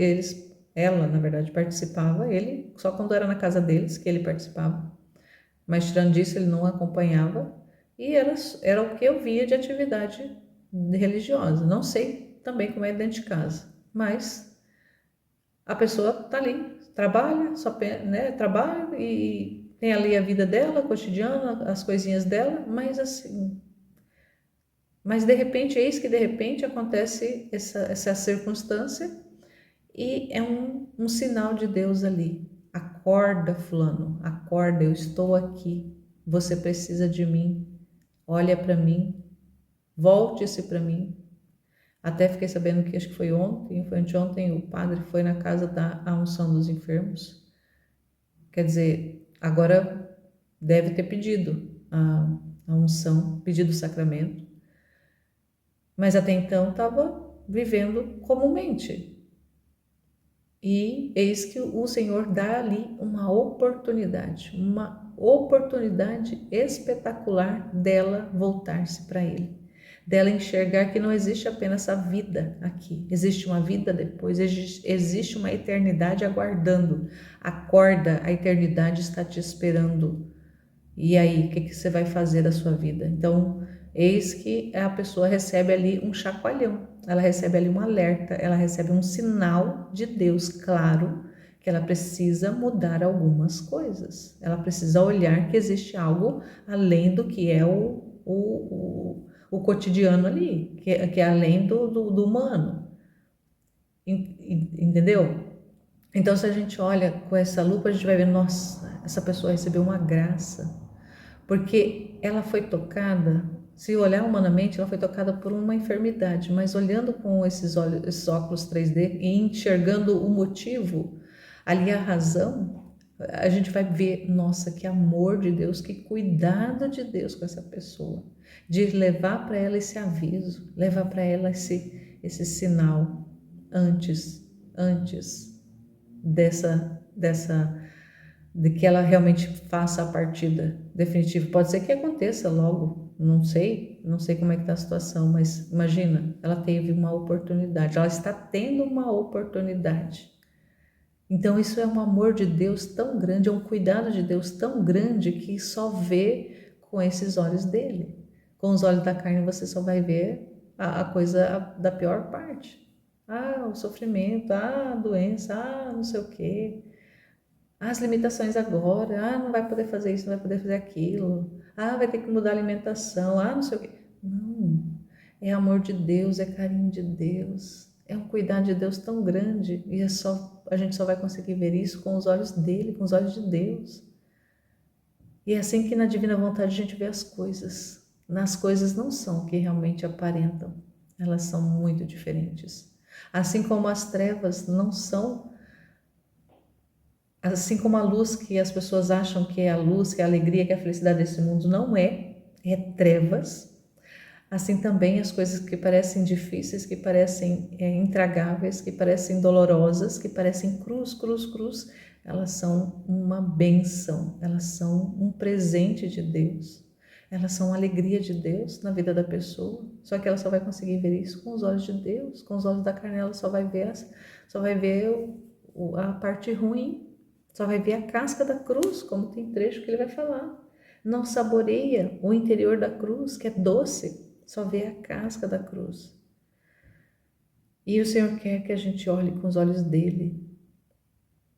ela, na verdade, participava, ele, só quando era na casa deles que ele participava. Mas tirando disso, ele não acompanhava e era o que eu via de atividade religiosa. Não sei também como é dentro de casa, mas a pessoa está ali, trabalha, trabalha e tem ali a vida dela, cotidiana, as coisinhas dela, mas assim... Mas de repente, eis que de repente acontece essa circunstância e é um sinal de Deus ali. Acorda, fulano, acorda, eu estou aqui. Você precisa de mim. Olha para mim. Volte-se para mim. Até fiquei sabendo que acho que foi anteontem, o padre foi na casa da unção dos enfermos. Quer dizer, agora deve ter pedido a unção, pedido o sacramento. Mas até então estava vivendo comumente. E eis que o Senhor dá ali uma oportunidade, oportunidade espetacular dela voltar-se para Ele, dela enxergar que não existe apenas a vida aqui, existe uma vida depois, existe uma eternidade aguardando. Acorda, a eternidade está te esperando. E aí, o que você vai fazer da sua vida? Então, eis que a pessoa recebe ali um chacoalhão, ela recebe ali um alerta, ela recebe um sinal de Deus claro que ela precisa mudar algumas coisas. Ela precisa olhar que existe algo além do que é o cotidiano ali, que é além do humano. Entendeu? Então, se a gente olha com essa lupa, a gente vai ver, nossa, essa pessoa recebeu uma graça, porque ela foi tocada, se olhar humanamente, ela foi tocada por uma enfermidade, mas olhando com esses olhos, esses óculos 3D e enxergando o motivo, ali a razão, a gente vai ver, nossa, que amor de Deus, que cuidado de Deus com essa pessoa, de levar para ela esse aviso, levar para ela esse sinal antes de que ela realmente faça a partida definitiva. Pode ser que aconteça logo, não sei como é que está a situação, mas imagina, ela teve uma oportunidade, ela está tendo uma oportunidade. Então isso é um amor de Deus tão grande, é um cuidado de Deus tão grande que só vê com esses olhos dele. Com os olhos da carne você só vai ver a coisa da pior parte. Ah, o sofrimento, a doença, não sei o quê. As limitações agora, não vai poder fazer isso, não vai poder fazer aquilo, vai ter que mudar a alimentação, não sei o quê. Não, é amor de Deus, é carinho de Deus, é um cuidado de Deus tão grande e a gente só vai conseguir ver isso com os olhos dele, com os olhos de Deus. E é assim que na divina vontade a gente vê as coisas. As coisas não são o que realmente aparentam, elas são muito diferentes. Assim como as trevas não são. Assim como a luz que as pessoas acham que é a luz, que é a alegria, que é a felicidade desse mundo, não é trevas. Assim também as coisas que parecem difíceis, que parecem intragáveis, que parecem dolorosas, que parecem cruz, elas são uma bênção, elas são um presente de Deus. Elas são a alegria de Deus na vida da pessoa, só que ela só vai conseguir ver isso com os olhos de Deus, com os olhos da carne ela só vai ver a parte ruim. Só vai ver a casca da cruz, como tem trecho que ele vai falar. Não saboreia o interior da cruz, que é doce, só vê a casca da cruz. E o Senhor quer que a gente olhe com os olhos dele.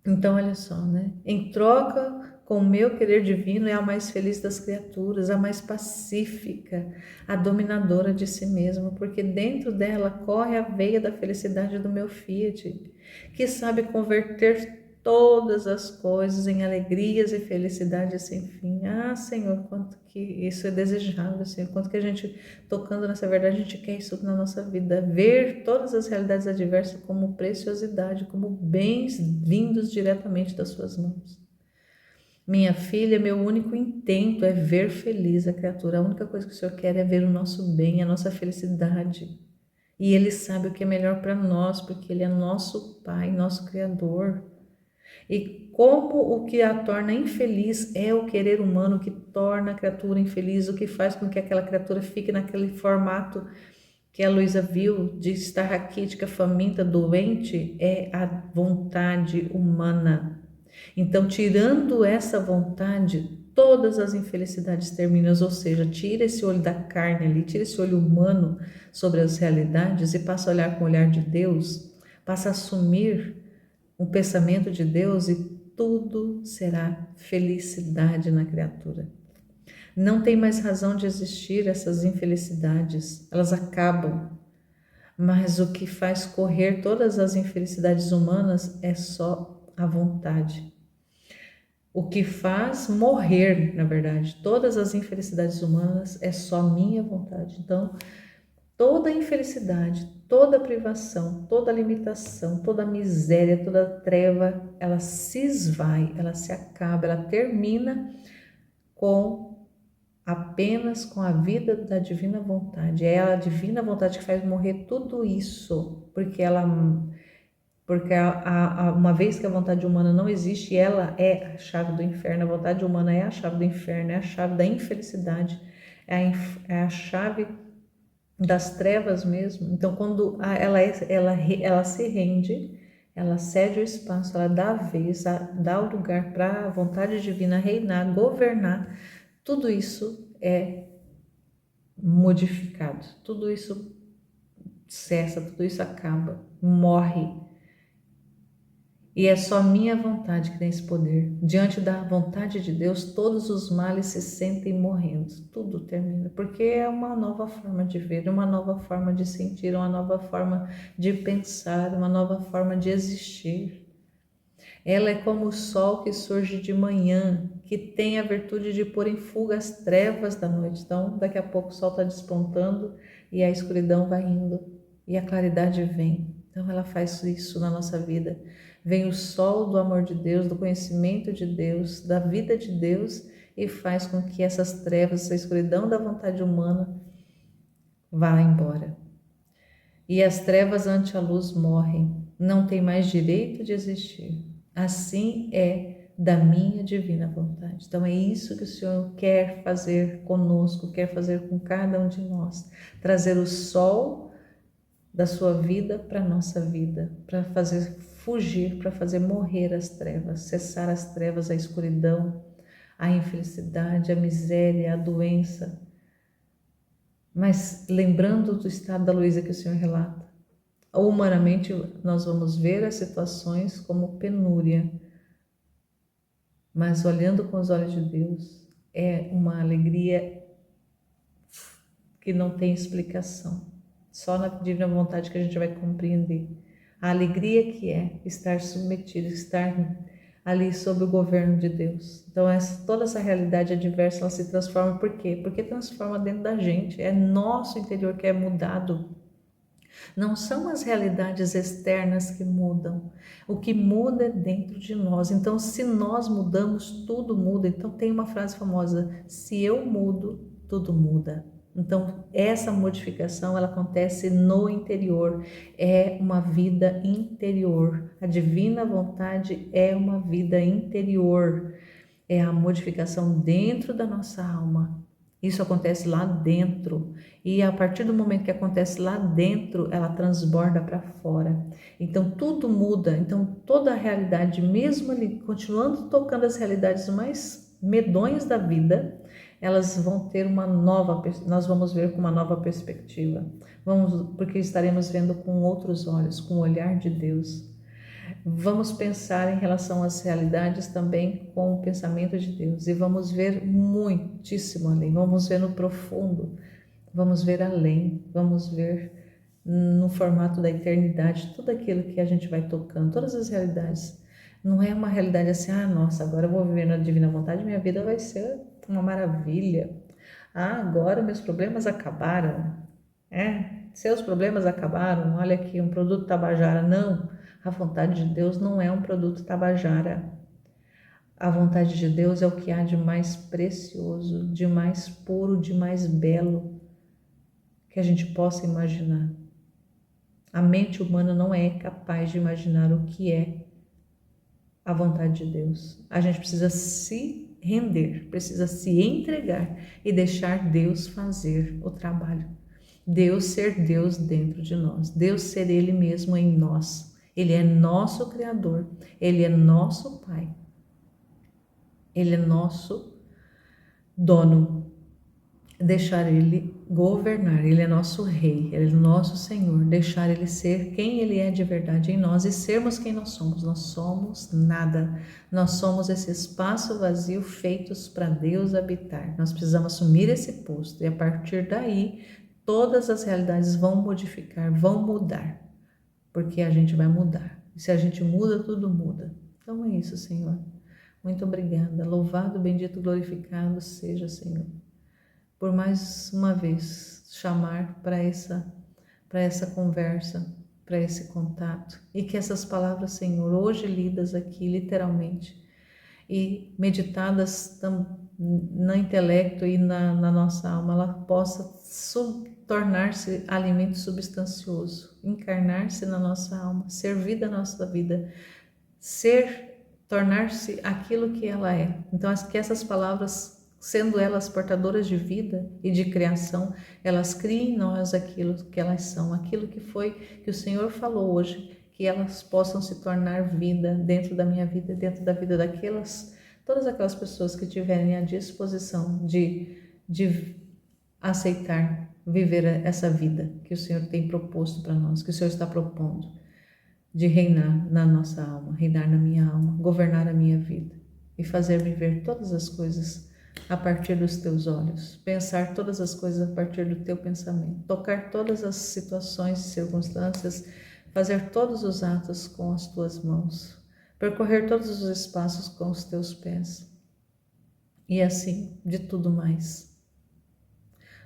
Então, olha só, né? Em troca com o meu querer divino é a mais feliz das criaturas, a mais pacífica, a dominadora de si mesma, porque dentro dela corre a veia da felicidade do meu Fiat, que sabe converter todas as coisas em alegrias e felicidades sem fim. Senhor, quanto que isso é desejável, Senhor, quanto que a gente, tocando nessa verdade, a gente quer isso na nossa vida, ver todas as realidades adversas como preciosidade, como bens vindos diretamente das suas mãos. Minha filha, meu único intento é ver feliz a criatura, a única coisa que o Senhor quer é ver o nosso bem, a nossa felicidade. E Ele sabe o que é melhor para nós, porque Ele é nosso Pai, nosso Criador. E como o que a torna infeliz é o querer humano que torna a criatura infeliz, o que faz com que aquela criatura fique naquele formato que a Luísa viu, de estar raquítica, faminta, doente, é a vontade humana. Então, tirando essa vontade, todas as infelicidades terminam, ou seja, tira esse olho da carne ali, tira esse olho humano sobre as realidades e passa a olhar com o olhar de Deus, passa a assumir um pensamento de Deus e tudo será felicidade na criatura. Não tem mais razão de existir essas infelicidades, elas acabam. Mas o que faz correr todas as infelicidades humanas é só a vontade. O que faz morrer, na verdade, todas as infelicidades humanas é só minha vontade. Então, toda infelicidade, toda privação, toda limitação, toda miséria, toda treva, ela se esvai, ela se acaba, ela termina apenas com a vida da divina vontade. É a divina vontade que faz morrer tudo isso, porque ela Porque uma vez que a vontade humana não existe, ela é a chave do inferno. A vontade humana é a chave do inferno, é a chave da infelicidade, é a chave das trevas mesmo. Então, quando ela se rende, ela cede o espaço, ela dá a vez, dá o lugar para a vontade divina reinar, governar, tudo isso é modificado, tudo isso cessa, tudo isso acaba, morre. E é só minha vontade que tem esse poder. Diante da vontade de Deus, todos os males se sentem morrendo. Tudo termina, porque é uma nova forma de ver, uma nova forma de sentir, uma nova forma de pensar, uma nova forma de existir. Ela é como o sol que surge de manhã, que tem a virtude de pôr em fuga as trevas da noite. Então, daqui a pouco o sol está despontando e a escuridão vai indo e a claridade vem. Então, ela faz isso na nossa vida. Vem o sol do amor de Deus, do conhecimento de Deus, da vida de Deus e faz com que essas trevas, essa escuridão da vontade humana vá embora. E as trevas ante a luz morrem, não tem mais direito de existir. Assim é da minha divina vontade. Então é isso que o Senhor quer fazer conosco, quer fazer com cada um de nós, trazer o sol da sua vida para a nossa vida, para fazer fugir, para fazer morrer as trevas, cessar as trevas, a escuridão, a infelicidade, a miséria, a doença. Mas lembrando do estado da Luísa que o Senhor relata, humanamente nós vamos ver as situações como penúria, mas olhando com os olhos de Deus, é uma alegria que não tem explicação. Só na divina vontade que a gente vai compreender. A alegria que é estar submetido, estar ali sob o governo de Deus. Então toda essa realidade adversa, ela se transforma. Por quê? Porque transforma dentro da gente. É nosso interior que é mudado. Não são as realidades externas que mudam. O que muda é dentro de nós. Então, se nós mudamos, tudo muda. Então, tem uma frase famosa: se eu mudo, tudo muda. Então, essa modificação, ela acontece no interior. É uma vida interior. A divina vontade é uma vida interior. É a modificação dentro da nossa alma. Isso acontece lá dentro, e a partir do momento que acontece lá dentro, ela transborda para fora. Então tudo muda, então toda a realidade, mesmo ali continuando tocando as realidades mais medonhas da vida, elas vão ter uma nova, nós vamos ver com uma nova perspectiva. Porque estaremos vendo com outros olhos, com o olhar de Deus. Vamos pensar em relação às realidades também com o pensamento de Deus e vamos ver muitíssimo além, vamos ver no profundo, vamos ver além, vamos ver no formato da eternidade, tudo aquilo que a gente vai tocando, todas as realidades. Não é uma realidade assim, nossa, agora eu vou viver na divina vontade, minha vida vai ser uma maravilha. Agora meus problemas acabaram. Seus problemas acabaram, olha aqui, um produto Tabajara. Não, a vontade de Deus não é um produto Tabajara. A vontade de Deus é o que há de mais precioso, de mais puro, de mais belo que a gente possa imaginar. A mente humana não é capaz de imaginar o que é a vontade de Deus. A gente precisa se render, precisa se entregar e deixar Deus fazer o trabalho. Deus ser Deus dentro de nós, Deus ser Ele mesmo em nós. Ele é nosso Criador, Ele é nosso Pai, Ele é nosso dono. Deixar Ele governar, Ele é nosso Rei, Ele é nosso Senhor. Deixar Ele ser quem Ele é de verdade em nós e sermos quem nós somos. Nós somos nada, nós somos esse espaço vazio feitos para Deus habitar. Nós precisamos assumir esse posto e a partir daí todas as realidades vão modificar, vão mudar, porque a gente vai mudar. E se a gente muda, tudo muda. Então é isso, Senhor. Muito obrigada. Louvado, bendito, glorificado seja, Senhor, por mais uma vez chamar para essa conversa, para esse contato. E que essas palavras, Senhor, hoje lidas aqui literalmente e meditadas no intelecto e na nossa alma, ela possa tornar-se alimento substancioso, encarnar-se na nossa alma, servir da nossa vida, tornar-se aquilo que ela é. Então, que essas palavras, sendo elas portadoras de vida e de criação, elas criem em nós aquilo que elas são, aquilo que foi que o Senhor falou hoje, que elas possam se tornar vida dentro da minha vida, dentro da vida todas aquelas pessoas que tiverem a disposição de aceitar viver essa vida que o Senhor tem proposto para nós, que o Senhor está propondo, de reinar na nossa alma, reinar na minha alma, governar a minha vida e fazer viver todas as coisas a partir dos teus olhos, pensar todas as coisas a partir do teu pensamento, tocar todas as situações e circunstâncias, fazer todos os atos com as tuas mãos, percorrer todos os espaços com os teus pés e assim de tudo mais.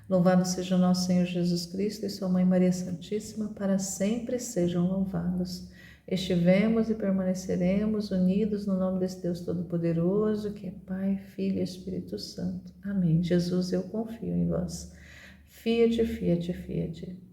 Louvado seja o nosso Senhor Jesus Cristo e sua Mãe Maria Santíssima, para sempre sejam louvados. Estivemos e permaneceremos unidos no nome desse Deus Todo-Poderoso, que é Pai, Filho e Espírito Santo. Amém. Jesus, eu confio em vós. Fiat, fiat, fiat.